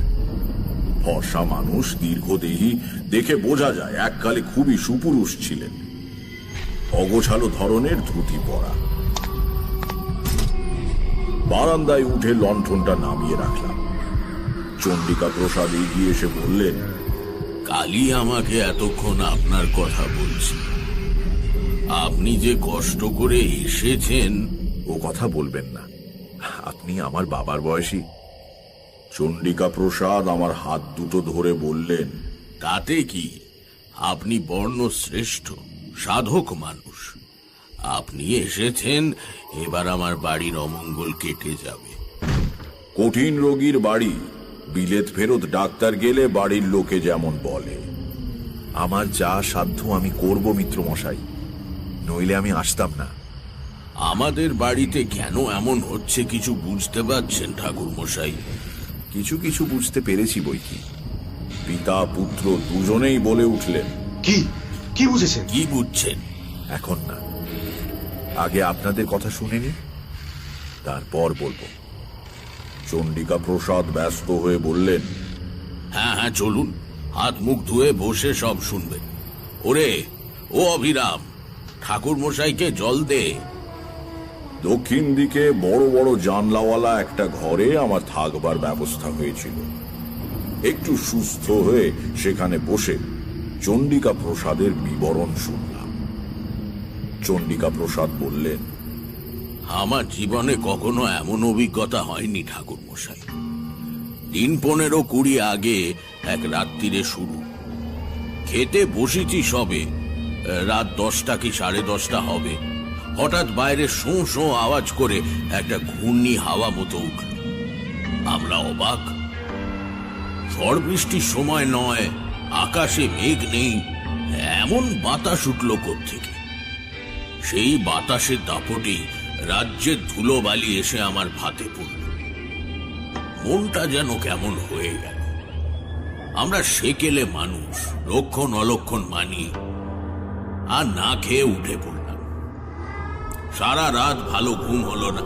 ফর্সা মানুষ, দীর্ঘদেহী, দেখে বোঝা যায় এককালে খুবই সুপুরুষ ছিলেন। অগোছালো ধরনের ধুতি পরা। বারান্দায় উঠে লণ্ঠনটা নামিয়ে রাখলাম। চণ্ডিকা প্রসাদ এগিয়ে এসে বললেন, কালী আমাকে এতক্ষণ আপনার কথা বলছি। আপনি যে কষ্ট করে এসেছেন। ও কথা বলবেন না, আপনি আমার বাবার বয়সী। চণ্ডিকা প্রসাদ আমার হাত দুটো ধরে বললেন, তাতে কি, আপনি বর্ণশ্রেষ্ঠ সাধক মানুষ। আপনি এসেছেন, এবার আমার বাড়ির অমঙ্গল কেটে যাবে। কঠিন রোগীর বাড়ি বিলেত ফেরত ডাক্তার গেলে বাড়ির লোকে যেমন বলে। আমার যা সাধ্য আমি করব মিত্র মশাই, নইলে আমি আসতাম না। আমাদের বাড়িতে কেন এমন হচ্ছে কিছু বুঝতে পারছেন ঠাকুর মশাই? কিছু কিছু বুঝতে পেরেছি বইকি। পিতা পুত্র দুজনেই বলে উঠলেন। কি বুঝেছেন? কি বুঝছেন? এখন না, আগে আপনাদের কথা শুনে নি, তারপর বলবো। চণ্ডিকা প্রসাদ ব্যস্ত হয়ে বললেন, হ্যাঁ হ্যাঁ, চলুন, হাত মুখ ধুয়ে বসে সব শুনবেন। ওরে ও অভিরাম, ঠাকুর মশাইকে জল দে। দক্ষিণ দিকে বড় বড় জানলাওয়ালা একটা ঘরে আমার থাকবার ব্যবস্থা হয়েছিল। একটু সুস্থ হয়ে সেখানে বসে চণ্ডিকা প্রসাদের বিবরণ শুনলাম। চণ্ডিকা প্রসাদ বললেন, আমার জীবনে কখনো এমন অভিজ্ঞতা হয়নি ঠাকুর মশাই। দিন 15-20 আগে এক রাত্রিরে শুরু। খেতে বসেছি সবে, রাত 10টা কি 10:30 হবে। হঠাৎ বাইরে শোঁ শোঁ আওয়াজ করে একটা ঘূর্ণি হাওয়া মতো উঠল। আমরা অবাক। ঝড় বৃষ্টির সময় নয়, আকাশে মেঘ নেই, এমন বাতাস উঠল কোত্থেকে। সেই বাতাসের দাপটেই রাজ্যের ধুলোবালি এসে আমার ভাতে পড়ল। মনটা যেন কেমন হয়ে গেল। আমরা সেকেলে মানুষ, লক্ষণ অলক্ষণ মানি, আর না খেয়ে উঠে পড়লাম। সারা রাত ভালো ঘুম হলো না।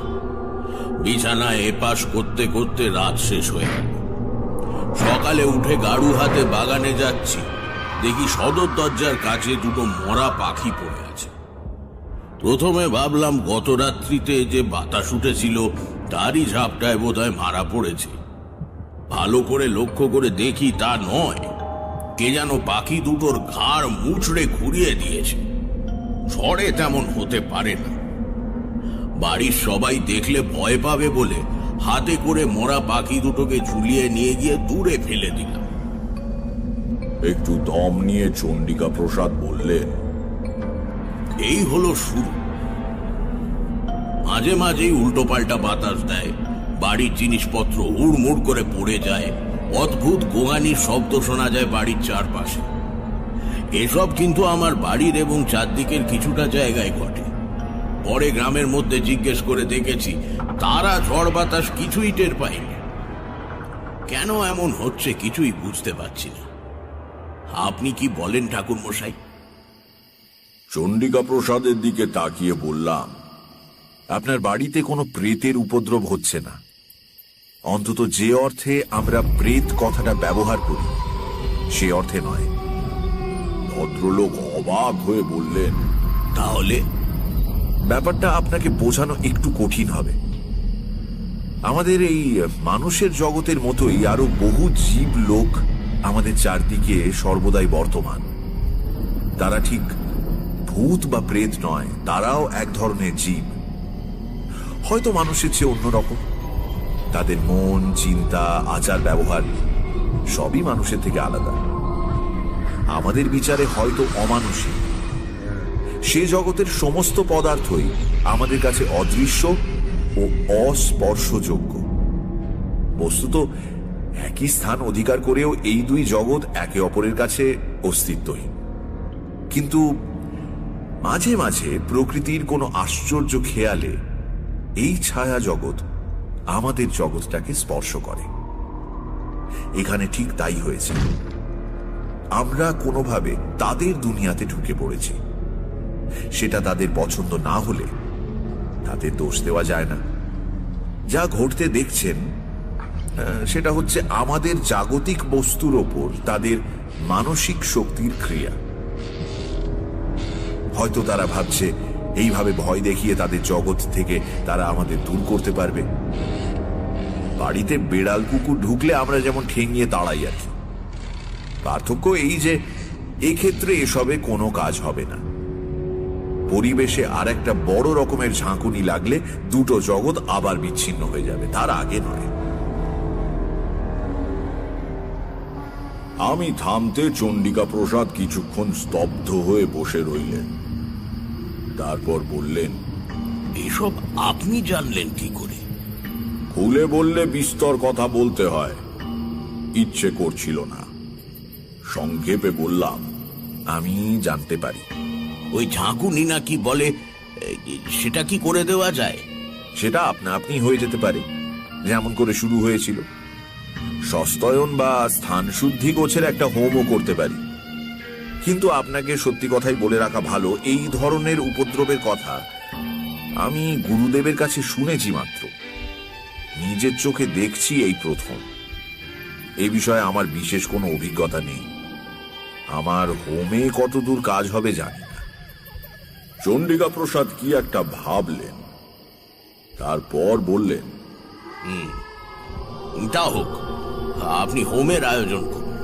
বিছানায় এপাশ করতে করতে রাত শেষ হয়ে গেল। সকালে উঠে গাড়ু হাতে বাগানে যাচ্ছি, দেখি সদর দরজার কাছে দুটো মরা পাখি পড়ে আছে। প্রথমে ভাবলাম গত রাত্রিতে যে বাতাস উঠেছিল তারই ঝাপটায় বোধহয় মারা পড়েছে। ভালো করে লক্ষ্য করে দেখি তা নয়, কে যেন পাখি দুটোর ঘাড় মুচড়ে ঘুরিয়ে দিয়েছে। ঝড়ে তেমন হতে পারে না। বাড়ির সবাই দেখলে ভয় পাবে বলে হাতে করে মরা পাখি দুটোকে ঝুলিয়ে নিয়ে গিয়ে দূরে ফেলে দিলাম। একটু দম নিয়ে চণ্ডিকা প্রসাদ বললেন, এই হলো শুরু। মাঝে মাঝেই উল্টো পাল্টা বাতাস দেয়, বাড়ির জিনিসপত্র হুড়মুড় করে পড়ে যায়, অদ্ভুত গোঙানির শব্দ শোনা যায় বাড়ির চারপাশে। এসব কিন্তু আমার বাড়ির এবং চারদিকের কিছুটা জায়গায় ঘটে। পরে গ্রামের মধ্যে জিজ্ঞেস করে দেখেছি, তারা ঝড় বাতাস কিছুই টের পায়নি। কেন এমন হচ্ছে কিছুই বুঝতে পারছি না। আপনি কি বলেন ঠাকুর মশাই? চণ্ডিকা প্রসাদের দিকে তাকিয়ে বললাম, আপনার বাড়িতে কোনো প্রেতের উপদ্রব হচ্ছে না, অন্তত যে অর্থে আমরা প্রেত কথাটা ব্যবহার করি সে অর্থে নয়। ভদ্রলোক অবাক হয়ে বললেন, তাহলে ব্যাপারটা আপনাকে বোঝানো একটু কঠিন হবে। আমাদের এই মানুষের জগতের মতোই আরো বহু জীব লোক আমাদের চারদিকে সর্বদাই বর্তমান। তারা ঠিক ভূত বা প্রেত নয়, তারাও এক ধরনের জীব, হয়তো মানুষের চেয়ে অন্যরকম। তাদের মন, চিন্তা, আচার ব্যবহার সবই মানুষের থেকে আলাদা। আমাদের বিচারে হয়তো অমানুষিক। সে জগতের সমস্ত পদার্থই আমাদের কাছে অদৃশ্য ও অস্পর্শযোগ্য। বস্তুত একই স্থান অধিকার করেও এই দুই জগৎ একে অপরের কাছে অস্তিত্বহীন। কিন্তু মাঝে মাঝে প্রকৃতির কোনো আশ্চর্য খেয়ালে এই ছায়া জগৎ আমাদের জগৎটাকে স্পর্শ করে। এখানে ঠিক তাই হয়েছে। আমরা কোনোভাবে তাদের দুনিয়াতে ঢুকে পড়েছি। সেটা তাদের পছন্দ না হলে তাদের দোষ দেওয়া যায় না। যা ঘটতে দেখছেন সেটা হচ্ছে আমাদের জাগতিক বস্তুর ওপর তাদের মানসিক শক্তির ক্রিয়া। হয়তো তারা ভাবছে এইভাবে ভয় দেখিয়ে তাদের জগৎ থেকে তারা আমাদের দূর করতে পারবে। বাড়িতে বেড়াল কুকুর ঢুকলে আমরা যেমন ঠেঙিয়ে তাড়াই আর কি। পার্থক্য এই যে এক্ষেত্রে এসবে কোনো কাজ হবে না। পরিবেশে আর একটা বড় রকমের ঝাঁকুনি লাগলে দুটো জগৎ আবার বিচ্ছিন্ন হয়ে যাবে, তার আগে নয়। আমি থামতে চণ্ডিকা প্রসাদ কিছুক্ষণ স্তব্ধ হয়ে বসে রইলেন। তারপর বললেন, এসব আপনি জানলেন কি করে? খুলে বললে বিস্তর কথা বলতে হয়, ইচ্ছে করছিল না। সংক্ষেপে বললাম, আমি জানতে পারি। ওই ঝাঁকুনি না কি বলে, সেটা কি করে দেওয়া যায়? সেটা আপনা আপনি হয়ে যেতে পারে, যেমন করে শুরু হয়েছিল। সস্তয়ন বা স্থান শুদ্ধি গোছের একটা হোমও করতে পারি। কিন্তু আপনাকে সত্যি কথাই বলে রাখা ভালো, এই ধরনের উপদ্রবের কথা আমি গুরুদেবের কাছে শুনেছি মাত্র। নিজের চোখে দেখছি এই প্রথম। এই বিষয়ে আমার বিশেষ কোনো অভিজ্ঞতা নেই। আমার হোমে কতদূর কাজ হবে জানি না। চন্ডিকা প্রসাদ কি একটা ভাবলেন, তারপর বললেন, তা হোক, আপনি হোমের আয়োজন করুন।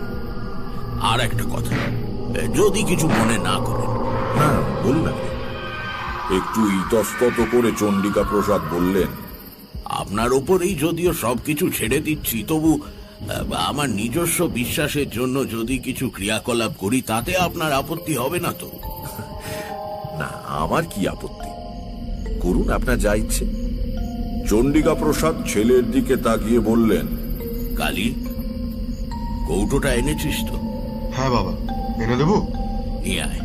আর একটা কথা, যদি কিছু মনে না করেন। হ্যাঁ বলুন আপনি। একটু ইতস্তত করে চন্ডিকা প্রসাদ বললেন, আপনার ওপরেই যদিও সবকিছু ছেড়ে দিচ্ছি, তবু আমার নিজস্ব বিশ্বাসের জন্য যদি কিছু ক্রিয়াকলাপ করি, তাতে আপনার আপত্তি হবে না তো? না, আমার কি আপত্তি, করুন আপনার যা ইচ্ছে। চন্ডিকা প্রসাদ ছেলের দিকে তাকিয়ে বললেন, কালী, কৌটোটা এনেছিস তো? হ্যাঁ বাবা, এনে দেবো। নিয়ে আয়।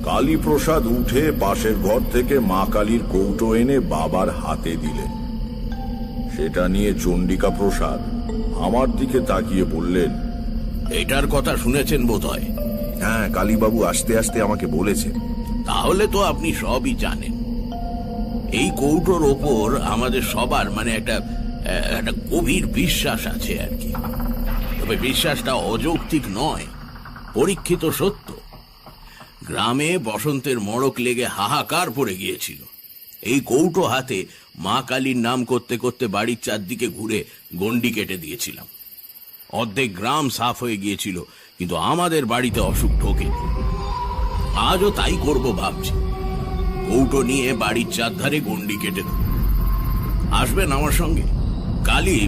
কালী প্রসাদ উঠে পাশের ঘর থেকে মা কালীর কৌটো এনে বাবার হাতে দিলেন। সেটা নিয়ে চন্ডিকা প্রসাদ আমার দিকে তাকিয়ে বললেন, এটার কথা শুনেছেন বোধহয়? হ্যাঁ, কালীবাবু আসতে আসতে আমাকে বলেছেন। তাহলে তো আপনি সবই জানেন। এই কৌটোর ওপর আমাদের সবার মানে একটা গভীর বিশ্বাস আছে আর কি। তবে বিশ্বাসটা অযৌক্তিক নয়, পরীক্ষিত সত্য। গ্রামে বসন্তের মড়ক লেগে হাহাকার পড়ে গিয়েছিল। এই কৌটো হাতে মা কালীর নাম করতে করতে বাড়ির চারদিকে ঘুরে গন্ডি কেটে দিয়েছিলাম। অর্ধেক গ্রাম সাফ হয়ে গিয়েছিল, কিন্তু আমাদের বাড়িতে অসুখ ঢোকেনি। আজও তাই করব ভাবছি। কৌটো নিয়ে বাড়ির চারধারে গন্ডি কেটে দেব। আসবেন আমার সঙ্গে? কালী,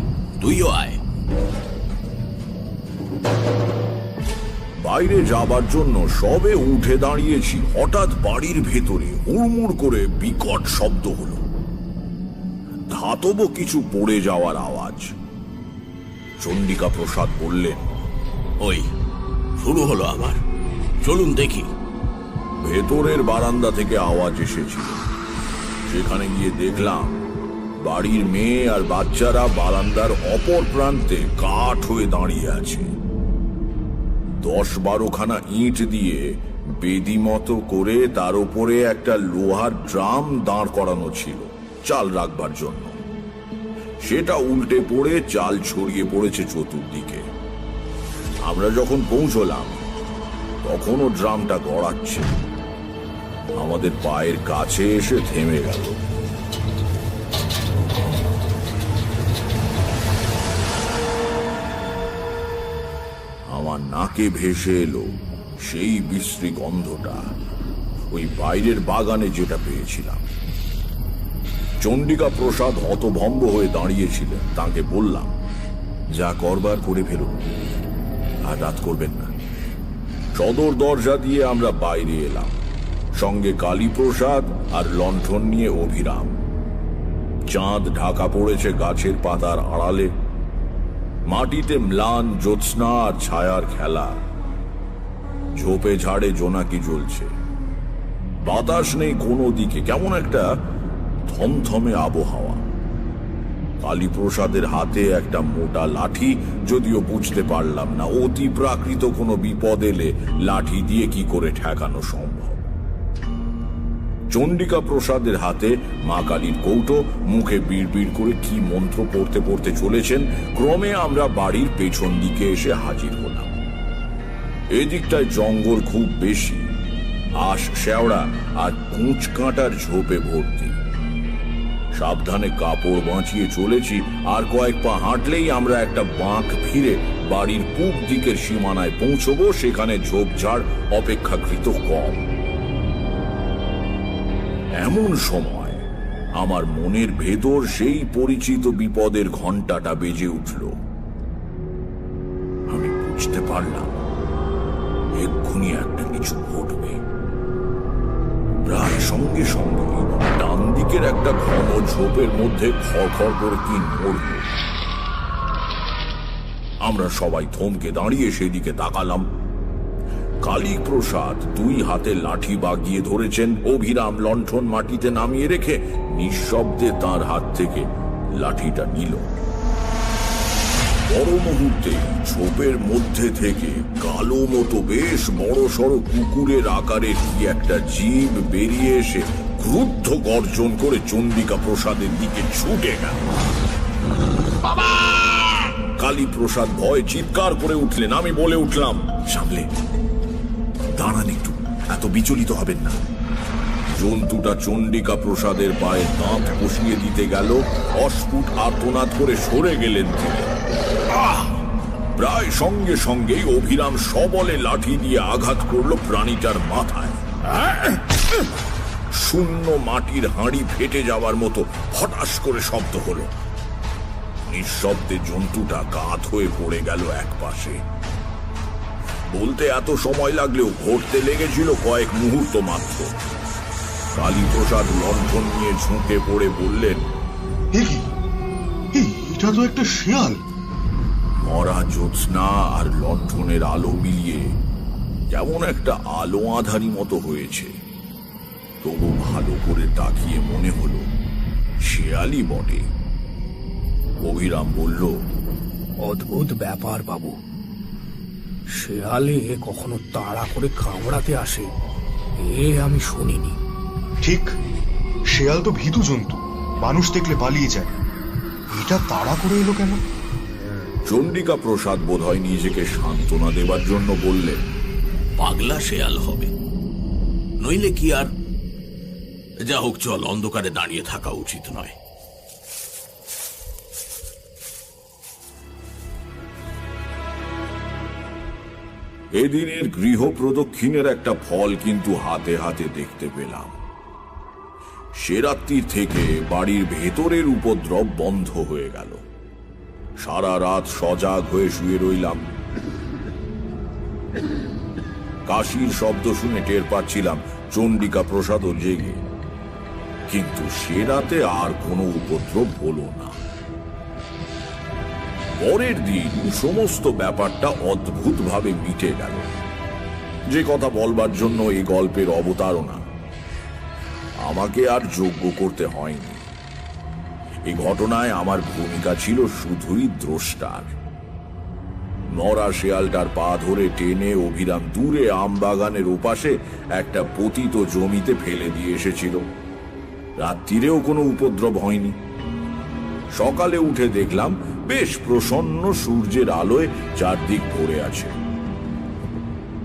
তুইও আয়। বাইরে যাবার জন্য সবে উঠে দাঁড়িয়েছি, হঠাৎ বাড়ির ভেতরে হুড়মুড় করে বিকট শব্দ হলো। ধাতব কিছু পড়ে যাওয়ার আওয়াজ। চন্ডিকা প্রসাদ বললেন, ওই শুরু হলো আবার, চলুন দেখি। ভেতরের বারান্দা থেকে আওয়াজ এসেছিল। সেখানে গিয়ে দেখলাম বাড়ির মেয়ে আর বাচ্চারা বারান্দার অপর প্রান্তে কাঠ হয়ে দাঁড়িয়ে আছে। 10-12 খানা ইট দিয়ে বেদি মতো করে তার উপরে একটা লোহার ড্রাম দাঁড় করানো ছিল চাল রাখবার জন্য। সেটা উল্টে পড়ে চাল ছড়িয়ে পড়েছে চতুর্দিকে। আমরা যখন পৌঁছলাম তখনও ড্রামটা গড়াচ্ছে। আমাদের পায়ের কাছে এসে থেমে গেল। আমার নাকে ভেসে এলো সেই বিশ্রী গন্ধটা, ওই বাইরের বাগানে যেটা পেয়েছিলাম। চন্ডিকা প্রসাদ হতভম্ব হয়ে দাঁড়িয়েছিলেন। তাকে বললাম, যা করবার করে ফেলুন, আর রাত করবেন না। সদর দরজা দিয়ে আমরা বাইরে এলাম, সঙ্গে কালীপ্রসাদ আর লণ্ঠন নিয়ে অভিরাম। চাঁদ ঢাকা পড়েছে গাছের পাতার আড়ালে। মাটিতে ম্লান জ্যোৎস্না আর ছায়ার খেলা। ঝোপে ঝাড়ে জোনাকি জ্বলছে। বাতাস নেই কোনো দিকে, কেমন একটা থমথমে আবহাওয়া। কালীপ্রসাদের হাতে একটা মোটা লাঠি, যদিও বুঝতে পারলাম না অতি প্রাকৃত কোনো বিপদ এলে লাঠি দিয়ে কি করে ঠেকানো সম্ভব। চন্ডিকা প্রসাদের হাতে মা কালীর কৌটো, মুখে বিড়বিড় করে কি মন্ত্র পড়তে পড়তে চলেছেন। ক্রমে আমরা বাড়ির পেছন দিকে এসে হাজির হলাম। এদিকটায় জঙ্গল খুব বেশি, আশ শেওড়া আর কুঁচ কাঁটার ঝোপে ভর্তি। সাবধানে কাপড় বাঁচিয়ে চলেছি, আর কয়েক পা হাঁটলেই আমরা একটা বাঁক ফিরে বাড়ির পূব দিকের সীমানায় পৌঁছবো। সেখানে ঝোপঝাড় অপেক্ষাকৃত কম। এমন সময় আমার মনের ভেতর সেই পরিচিত বিপদের ঘণ্টাটা বেজে উঠল। আমি বুঝতে পারলাম এক্ষুনি একটা কিছু ঘটবে। প্রায় সঙ্গে সঙ্গে ডান দিকের একটা ঘন ঝোপের মধ্যে খড়খড় করে কি নড়ল। আমরা সবাই থমকে দাঁড়িয়ে সেদিকে তাকালাম। কালীপ্রসাদ 2 হাতে লাঠি বাগিয়ে ধরেছেন। অভিরাম লণ্ঠন মাটিতে নামিয়ে রেখে নিঃশব্দে তার হাত থেকে লাঠিটা নিল। বড় মুহূর্তে ঝোপের মধ্যে থেকে কালো মতো বেশ বড় সড়ো কুকুরের আকারের কি একটা জীব বেরিয়ে এসে ক্রুদ্ধ গর্জন করে চন্ডিকা প্রসাদের দিকে ছুটে গেল। কালী প্রসাদ ভয় চিৎকার করে উঠলেন। আমি বলে উঠলাম, সামলে, দাঁড়ান একটু, এত বিচলিত হবেন না। জন্তুটা চণ্ডিকা প্রসাদের পায়ে দাঁত কষিয়ে দিতে গেল, অস্ফুট আর্তনাদ করে সরে গেলেন তিনি। প্রায় সঙ্গে সঙ্গেই অভিরাম সবলে লাঠি দিয়ে আঘাত করলো প্রাণীটার মাথায়। শূন্য মাটির হাঁড়ি ফেটে যাওয়ার মতো হঠাৎ করে শব্দ হলো। নিঃশব্দে জন্তুটা কাত হয়ে পড়ে গেল এক পাশে। বলতে এত সময় লাগলেও ঘটতে লেগেছিল কয়েক মুহূর্ত মাত্র। কালীপ্রসাদ লণ্ঠন নিয়ে ঝুঁকে পড়ে বললেন, এটা তো একটা শেয়াল। মরা জ্যোৎস্না আর লণ্ঠনের আলো মিলিয়ে যেমন একটা আলো আঁধারি মতো হয়েছে, তবু ভালো করে তাকিয়ে মনে হলো শেয়ালই বটে। অভিরাম বলল, অদ্ভুত ব্যাপার বাবু, শেয়ালে কখনো তাড়া করে কামড়াতে আসে এ আমি শুনিনি। ঠিক, শেয়াল তো ভীতু জন্তু, মানুষ দেখলে পালিয়ে যায়। এটা তাড়া করে এলো কেন? চণ্ডিকা প্রসাদ বোধহয় নিজেকে সান্ত্বনা দেবার জন্য বললেন, পাগলা শেয়াল হবে, নইলে কি আর। যা হোক, চল, অন্ধকারে দাঁড়িয়ে থাকা উচিত নয়। এদিনের গৃহ প্রদক্ষিণের একটা ফল কিন্তু হাতে হাতে দেখতে পেলাম। সে রাত্রির থেকে বাড়ির ভেতরের উপদ্রব বন্ধ হয়ে গেল। সারা রাত সজাগ হয়ে শুয়ে রইলাম। কাশির শব্দ শুনে টের পাচ্ছিলাম চণ্ডিকা প্রসাদও জেগে, কিন্তু সে রাতে আর কোনো উপদ্রব হলো না। পরের দিন সমস্ত ব্যাপারটা অদ্ভুতভাবে মিটে গেল। যে কথা বলবার জন্য এই গল্পের অবতারণা, আমাকে আর যোগ্য করতে হয়নি। এই ঘটনায় আমার ভূমিকা ছিল শুধুই দ্রষ্টার। মরা শেয়ালটার পা ধরে টেনে অভিরাম দূরে আমবাগানের ওপাশে একটা পতিত জমিতে ফেলে দিয়ে এসেছিল। রাত্রিরেও কোনো উপদ্রব হয়নি। সকালে উঠে দেখলাম বেশ প্রসন্ন সূর্যের আলোয় চারদিক ভরে আছে।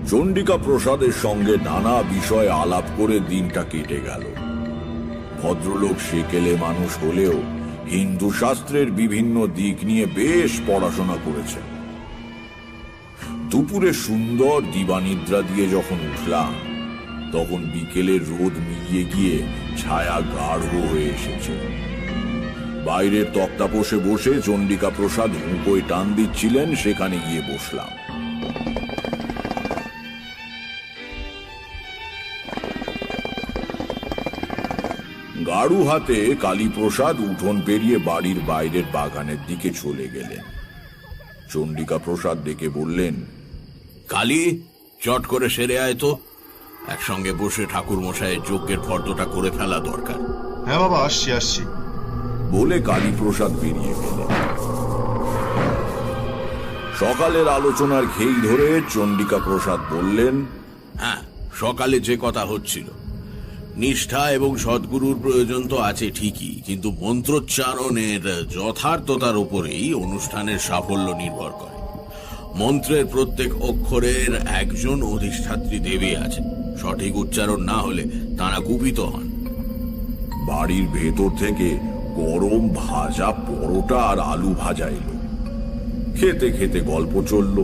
চণ্ডিকা প্রসাদের সঙ্গে নানা বিষয় আলাপ করে দিনটা কেটে গেল। ভদ্রলোক সেকেলে মানুষ হলেও হিন্দু শাস্ত্রের বিভিন্ন দিক নিয়ে বেশ পড়াশোনা করেছেন। দুপুরে সুন্দর দিবানিদ্রা দিয়ে যখন উঠলাম, তখন বিকেলের রোদ মিলিয়ে গিয়ে ছায়া গাঢ় হয়ে এসেছে। বাইরের তক্তাপোষে বসে চণ্ডিকা প্রসাদ হুঁকোয় টান দিচ্ছিলেন, সেখানে গিয়ে বসলাম। গাড়ু হাতে কালীপ্রসাদ উঠোন পেরিয়ে বাড়ির বাইরের বাগানের দিকে চলে গেলেন। চণ্ডিকা প্রসাদ ডেকে বললেন, কালী, চট করে সেরে আয় তো, একসঙ্গে বসে ঠাকুর মশাইয়ের যজ্ঞের ফর্দটা করে ফেলা দরকার। হ্যাঁ বাবা, আসছি আসছি বলে কালীপ্রসাদ বেরিয়ে গেলেন। সকালের আলোচনার ঘেই ধরে চণ্ডিকা প্রসাদ বললেন, হ্যাঁ, সকালে যে কথা হচ্ছিল, নিষ্ঠা এবং সদ্গুরুর প্রয়োজন তো আছে ঠিকই, কিন্তু মন্ত্রোচ্চারণের যথার্থতার উপরেই অনুষ্ঠানের সাফল্য নির্ভর করে। মন্ত্রের প্রত্যেক অক্ষরের একজন অধিষ্ঠাত্রী দেবী আছেন, সঠিক উচ্চারণ না হলে তাঁরা কুপিত হন। বাড়ির ভেতর থেকে গরম ভাজা পরোটা আর আলু ভাজা এলো। খেতে খেতে গল্প চলল।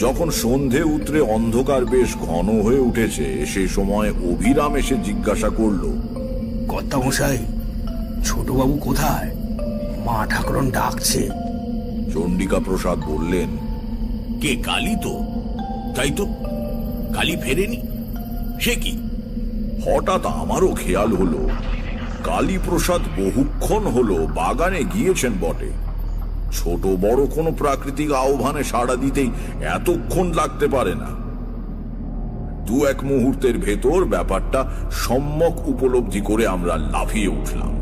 যখন সন্ধে উতরে অন্ধকার বেশ ঘন হয়ে উঠেছে, সে সময় অভিরাম এসে জিজ্ঞাসা করল, কর্তামশাই, ছোটবাবু কোথায়? মা ঠাকুরন ডাকছে। চণ্ডিকা প্রসাদ বললেন, কে? কালী তো? তাই তো, কালী ফেরেনি? সে কি? হঠাৎ আমারও খেয়াল হলো কালীপ্রসাদ বহুক্ষণ হলো বাগানে গিয়েছেন বটে। ছোট বড় কোনো প্রাকৃতিক আহ্বানে সাড়া দিতেই এতক্ষণ লাগতে পারে না। দু এক মুহূর্তের ভেতর ব্যাপারটা সম্যক উপলব্ধি করে আমরা লাফিয়ে উঠলাম।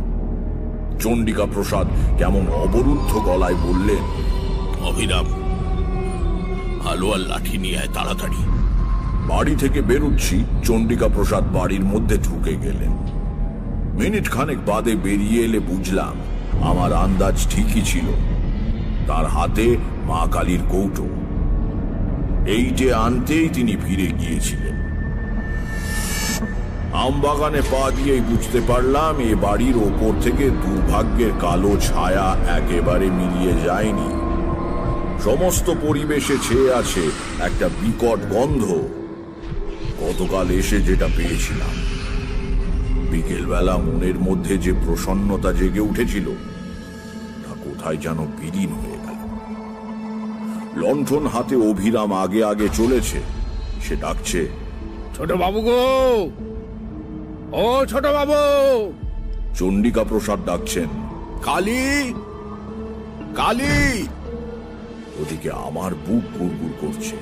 চণ্ডিকা প্রসাদ কেমন অবরুদ্ধ গলায় বললেন, অভিরাম, আলো আর লাঠি নিয়ে আয় তাড়াতাড়ি। বাড়ি থেকে বেরোচ্ছি, চণ্ডিকা প্রসাদ বাড়ির মধ্যে ঢুকে গেলেন। মিনিট খানেক বাদে বেরিয়ে এলে বুঝলাম আমার আন্দাজ ঠিকই ছিল। তার হাতে মা কালীর কৌটো। এইটে আনতেই তিনি ফিরে গিয়েছিলেন। আমবাগানে পা দিয়েই বুঝতে পারলাম এ বাড়ির ওপর থেকে দুর্ভাগ্যের কালো ছায়া একেবারে মিলিয়ে যায়নি। সমস্ত পরিবেশে ছেয়ে আছে একটা বিকট গন্ধ। গতকাল এসে যেটা পেয়েছিলাম, বিকেলবেলা মনের মধ্যে যে প্রসন্নতা জেগে উঠেছিল তা কোথায় যেন বিলীন হয়ে গেল। লণ্ঠন হাতে অভিরাম আগে আগে চলেছে। সে ডাকছে, ছোট বাবু গো, ও ছোট বাবু। চণ্ডিকা প্রসাদ ডাকছেন, কালী, কালী। ওদিকে আমার বুক গুড়গুড় করছে।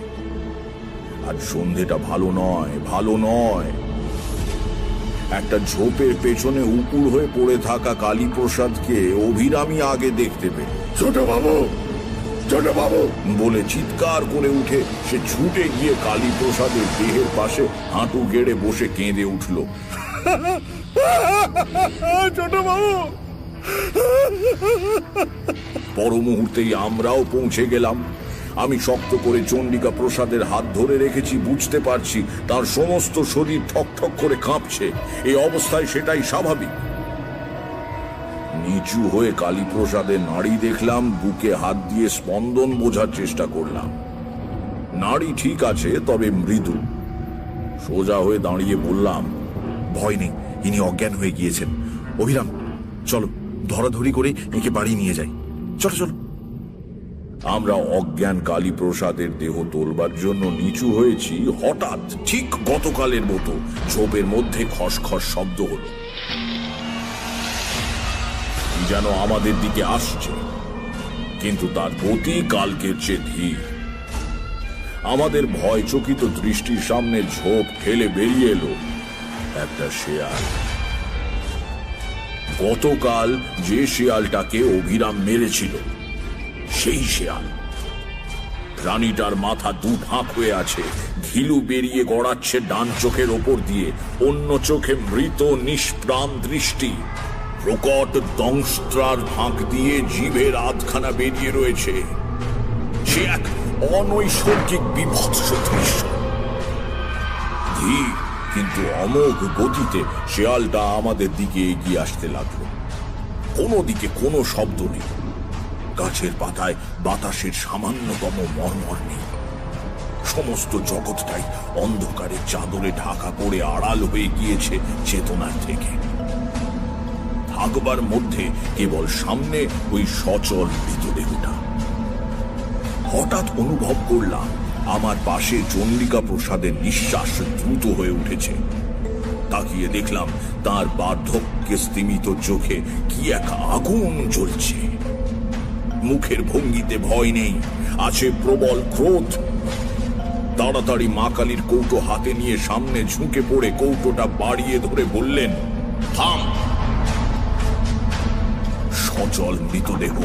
আজ সন্ধেটা ভালো নয়, ভালো নয়। একটা ঝোপের পেছনে উপুড় হয়ে পড়ে থাকা কালীপ্রসাদকে অভিরামী আগে দেখতে পেল। ছোট বাবু, ছোট বাবু বলে চিৎকার করে উঠে সে ছুটে গিয়ে কালীপ্রসাদের দেহের পাশে হাঁটু গেড়ে বসে কেঁদে উঠল। ছোট বাবু। পর মুহূর্তেই আমরাও পৌঁছে গেলাম। আমি শক্ত করে চণ্ডিকা প্রসাদের হাত ধরে রেখেছি। বুঝতে পারছি তার সমস্ত শরীর ঠকঠক করে কাঁপছে। এই অবস্থায় সেটাই স্বাভাবিক। নিচু হয়ে কালীপ্রসাদের নাড়ি দেখলাম, বুকে হাত দিয়ে স্পন্দন বোঝার চেষ্টা করলাম। নাড়ি ঠিক আছে, তবে মৃদু। সোজা হয়ে দাঁড়িয়ে বললাম, ভয় নেই, ইনি অজ্ঞান হয়ে গিয়েছেন। অভিরাম, চলো ধরাধরি করে একে বাড়ি নিয়ে যাই। চলো চলো। আমরা অজ্ঞান কালীপ্রসাদের দেহ তোলবার জন্য নিচু হয়েছি। হঠাৎ ঠিক গতকালের মতো ঝোপের মধ্যে খসখস শব্দ হলো। যেন আমাদের দিকে আসছে, কিন্তু তার গতি কালকের চেয়ে ধীর। আমাদের ভয় চকিত দৃষ্টির সামনে ঝোপ ফেলে বেরিয়ে এলো একটা শেয়াল। গতকাল যে শেয়ালটাকে অভিরাম মেরেছিল সেই শেয়াল। প্রাণীটার মাথা দু ফাঁক হয়ে আছে, ঘিলু বেরিয়ে গড়াচ্ছে ডান চোখের ওপর দিয়ে, অন্য চোখে মৃত নিষ্প্রাণ দৃষ্টি। প্রকট দংস্ত্রার ফাঁক দিয়ে জিভের আধখানা বেরিয়ে রয়েছে। সে এক অনৈসর্গিক বিভৎস দৃশ্য। ধীর কিন্তু অমোঘ গতিতে শেয়ালটা আমাদের দিকে এগিয়ে আসতে লাগলো। কোনো দিকে কোনো শব্দ নেই। গাছের পাতায় বাতাসের সামান্যতম মর্মর নেই। সমস্ত জগৎটাই অন্ধকারের চাদরে ঢাকা পড়ে আড়াল হয়ে গিয়েছে চেতনার থেকে। থাকবার মধ্যে কেবল সামনে ওই সচল মৃতদেহটা। হঠাৎ অনুভব করলাম আমার পাশে চণ্ডিকা প্রসাদের নিঃশ্বাস দ্রুত হয়ে উঠেছে। তাকিয়ে দেখলাম তার বার্ধক্যে স্তিমিত চোখে কি এক আগুন জ্বলছে। মুখের ভঙ্গিতে ভয় নেই, আছে প্রবল ক্রোধ। তাড়াতাড়ি মা কালীর কৌটো হাতে নিয়ে সামনে ঝুঁকে পড়ে কৌটোটা বাড়িয়ে ধরে বললেন, থাম। সচল মৃতদেহ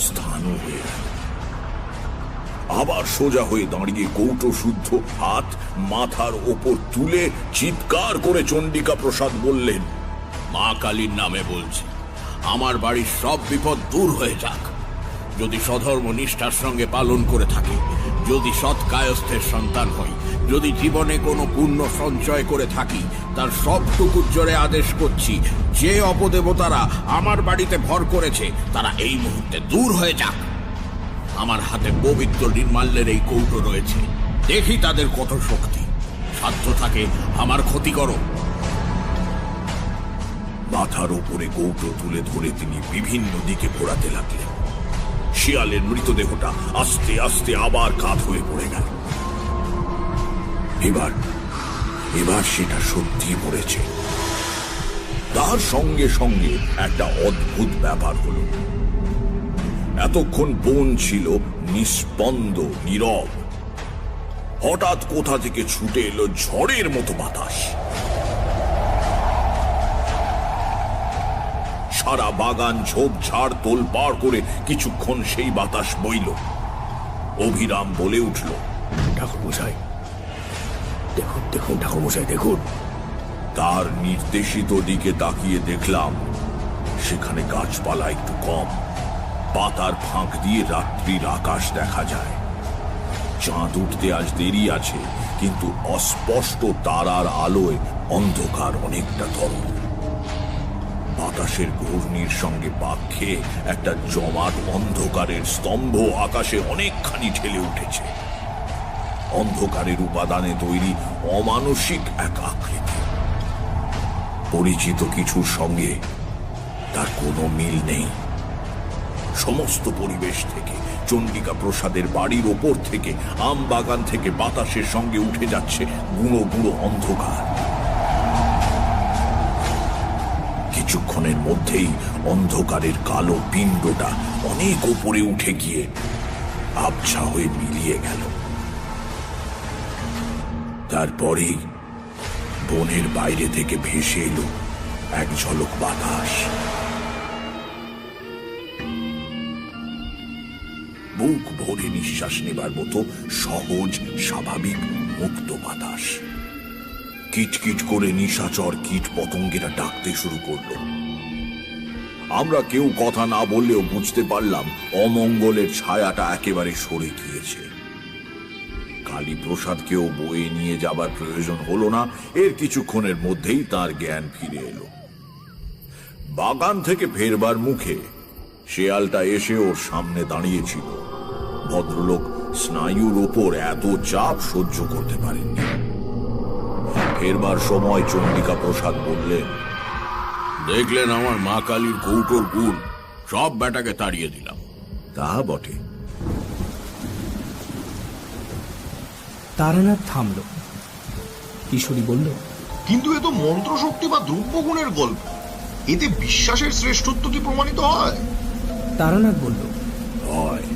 স্থান হয়ে গেল। আবার সোজা হয়ে দাঁড়িয়ে কৌটো শুদ্ধ হাত মাথার ওপর তুলে চিৎকার করে চণ্ডিকা প্রসাদ বললেন, মা কালীর নামে বলছি, আমার বাড়ির সব বিপদ দূর হয়ে যাক। যদি সধর্ম নিষ্ঠার সঙ্গে পালন করে থাকি, যদি সৎ কায়স্থের সন্তান হই, যদি জীবনে কোনো পুণ্য সঞ্চয় করে থাকি, তার সবটুকুর জোরে আদেশ করছি, যে অপদেবতারা আমার বাড়িতে ভর করেছে তারা এই মুহূর্তে দূর হয়ে যাক। আমার হাতে পবিত্র নির্মাল্যের এই কৌটো রয়েছে, দেখি তাদের কত শক্তি। সাধ্য থাকে আমার ক্ষতি করো। মাথার উপরে কৌটো তুলে ধরে তিনি বিভিন্ন দিকে ঘোরাতে লাগলেন। শিয়ালের মৃতদেহটা আস্তে আস্তে আবার কাত হয়ে পড়ে গেল। এবার সেটা সত্যি পড়েছে। তার সঙ্গে সঙ্গে একটা অদ্ভুত ব্যাপার হলো। এতক্ষণ বন ছিল নিস্পন্দ, নীরব। হঠাৎ কোথা থেকে ছুটে এলো ঝড়ের মতো বাতাস। সারা বাগান ঝোপঝাড় তোলপাড় করে কিছুক্ষণ সেই বাতাস বইল। অভিরাম বলে উঠল, ঠাকুরমশাই দেখুন, দেখুন ঠাকুরমশাই দেখুন। তার নির্দেশিত দিকে তাকিয়ে দেখলাম সেখানে গাছপালা একটু কম, পাতার ফাঁক দিয়ে রাত্রির আকাশ দেখা যায়। চাঁদ উঠতে আজ দেরি আছে, কিন্তু অস্পষ্ট তারার আলোয় অন্ধকার অনেকটা তরল। বাতাসের ঘূর্ণির সঙ্গে পাক খেয়ে একটা জমাট অন্ধকারের স্তম্ভ আকাশে অনেকখানি ঠেলে উঠেছে। অন্ধকারের উপাদানে তৈরি অমানসিক এক আকৃতি। পরিচিত কিছুর সঙ্গে তার কোনো মিল নেই। সমস্ত পরিবেশ থেকে, চণ্ডিকা প্রসাদের বাড়ির ওপর থেকে, আম বাগান থেকে বাতাসের সঙ্গে উঠে যাচ্ছে গুঁড়ো গুঁড়ো অন্ধকার। কিছুক্ষণের মধ্যেই অন্ধকারের কালো পিণ্ডটা অনেক ওপরে উঠে গিয়ে আবছা হয়ে মিলিয়ে গেল। তারপরেই বনের বাইরে থেকে ভেসে এলো এক ঝলক বাতাস। বুক ভরে নিঃশ্বাস নেবার মতো সহজ, স্বাভাবিক, মুক্ত বাতাস। কিটকিট করে নিশাচর কীট পতঙ্গেরা ডাকতে শুরু করলো। আমরা কেউ কথা না বললেও বুঝতে পারলাম অমঙ্গলের ছায়াটা একেবারে সরে গিয়েছে। কালীপ্রসাদকেও বয়ে নিয়ে যাবার প্রয়োজন হলো না। এর কিছুক্ষণের মধ্যেই তার জ্ঞান ফিরে এলো। বাগান থেকে ফেরবার মুখে শেয়ালটা এসে ওর সামনে দাঁড়িয়েছিল। ভদ্রলোক স্নায়ুর ওপর এত চাপ সহ্য করতে পারেননি। ফেরবার সময় চণ্ডিকা প্রসাদ বললেন, দেখলেন আমার মা কালীর কৌটোর গুণ, সব বেটাকে তাড়িয়ে দিলাম। তা বটে। তারানাথ থামল। কিশোরী বলল, কিন্তু এ তো মন্ত্রশক্তি বা দ্রব্যগুণের গল্প। এতে বিশ্বাসের শ্রেষ্ঠত্ব কি প্রমাণিত হয়? তারানাথ বলল, হয়।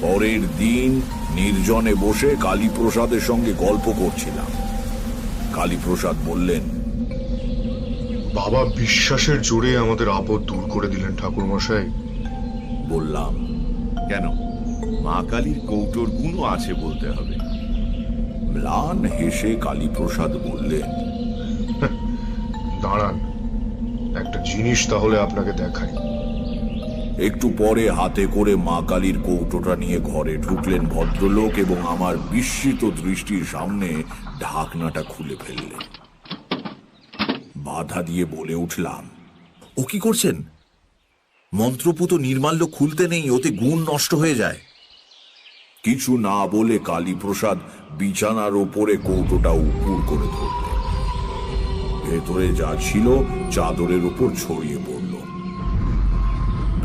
পরের দিন নির্জনে বসে কালীপ্রসাদের সঙ্গে গল্প করছিলাম। কালীপ্রসাদ বললেন, বাবা বিশ্বাসের জোরে আমাদের আপদ দূর করে দিলেন ঠাকুরমশাই। বললাম, কেন, মা কালীর কৌটোর গুণও আছে বলতে হবে। ম্লান হেসে কালীপ্রসাদ বললেন, দাঁড়ান, একটা জিনিস তাহলে আপনাকে দেখাই। একটু পরে হাতে করে মা কালীর কৌটোটা নিয়ে ঘরে ঢুকলেন ভদ্রলোক এবং আমার বিস্মিত দৃষ্টির সামনে ঢাকনাটা খুলে ফেললেন। বাধা দিয়ে বলে উঠলাম, ও কি করছেন? মন্ত্রপুত নির্মাল্য খুলতে নেই, ওতে গুণ নষ্ট হয়ে যায়। কিছু না বলে কালীপ্রসাদ বিছানার ওপরে কৌটোটা উপুর করে ধরলেন। ভেতরে যা ছিল চাদরের উপর ছড়িয়ে পড়ল।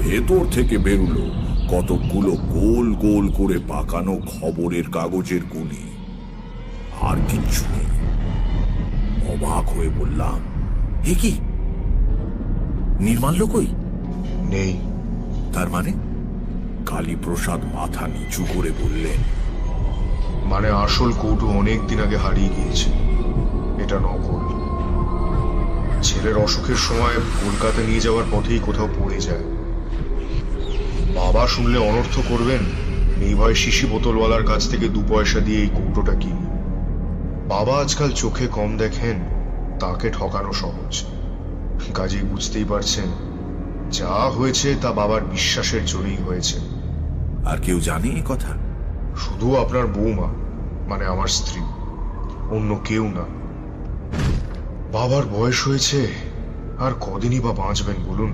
ভেতর থেকে বেরুলো কতকগুলো গোল গোল করে পাকানো খবরের কাগজের গুলি। আর কিচ্ছু নেই। অবাক হয়ে বললাম, এ কি, নির্মাল্য কই? নেই। তার মানে? কালীপ্রসাদ মাথা নিচু করে বললেন, মানে আসল কৌটো অনেক দিন আগে হারিয়ে গিয়েছে, এটা নকল। ছেলের অসুখের সময় কলকাতা নিয়ে যাওয়ার পথেই কোথাও পড়ে যায়। বাবা শুনলে অনর্থ করবেন, নির্ভয় শিশি বোতলওয়ালার কাছ থেকে 2 পয়সা দিয়ে এই কৌটোটা কিনি। বাবা আজকাল চোখে কম দেখেন, তাকে ঠকানো সহজ। কাজেই বুঝতেই পারছেন, যা হয়েছে তা বাবার বিশ্বাসের জোরেই হয়েছে। আর কেউ জানে এ কথা? শুধু আপনার বৌমা, মানে আমার স্ত্রী, অন্য কেউ না। বাবার বয়স হয়েছে, আর কদিনই বা বাঁচবেন বলুন?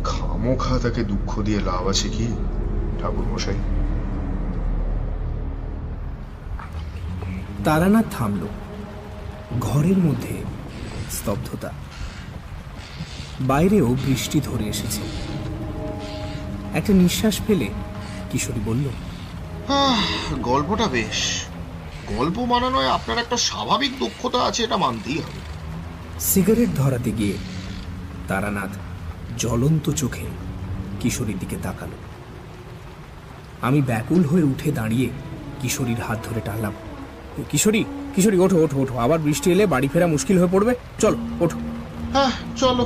খামোখা তাকে দুঃখ দিয়ে লাভ আছে কি ঠাকুরমশাই? তারানাথ থামল। ঘরের মধ্যে স্তব্ধতা। বাইরেও বৃষ্টি ধরে এসেছে। একটা নিঃশ্বাস ফেলে কিশোরী বলল, গল্পটা বেশ। গল্প বানানোয় আপনার একটা স্বাভাবিক দক্ষতা আছে, এটা মানতেই হবে। সিগারেট ধরাতে গিয়ে তারানাথ জ্বলন্ত চোখে কিশোরীর দিকে তাকালো। আমি ব্যাকুল হয়ে উঠে দাঁড়িয়ে কিশোরীর হাত ধরে টানলাম। কিশোরী, কিশোরী, ওঠো ওঠো ওঠো, আবার বৃষ্টি এলে বাড়ি ফেরা মুশকিল হয়ে পড়বে। চলো ওঠো। হ্যাঁ, চলো।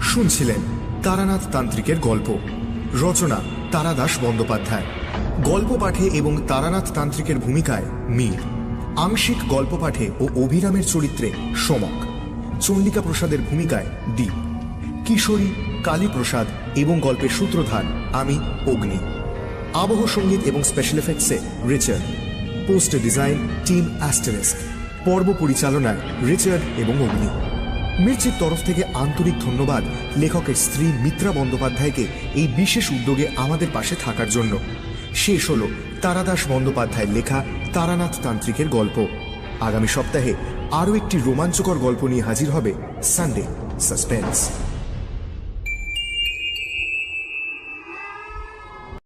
শুনছিলেন তারানাথ তান্ত্রিকের গল্প। রচনা তারাদাস বন্দ্যোপাধ্যায়। গল্প পাঠে এবং তারানাথ তান্ত্রিকের ভূমিকায় মীর। আংশিক গল্প পাঠে ও অভিরামের চরিত্রে সমক। চন্ডিকা প্রসাদের ভূমিকায় দীপ, কিশোরী কালী প্রসাদ এবং গল্পের সূত্রধার আমি অগ্নি। আবহ সঙ্গীত এবং স্পেশাল এফেক্টসে Richard, poster design team asterisk, পর্ব পরিচালনায় রিচার্ড এবং অগ্নি। মির্চির তরফ থেকে আন্তরিক ধন্যবাদ লেখকের স্ত্রী মিত্রা বন্দ্যোপাধ্যায়কে এই বিশেষ উদ্যোগে আমাদের পাশে থাকার জন্য। শেষ হলো তারাদাস বন্দ্যোপাধ্যায়ের লেখা তারানাথ তান্ত্রিকের গল্প। আগামী সপ্তাহে আরও একটি রোমাঞ্চকর গল্প নিয়ে হাজির হবে সানডে সাসপেন্স।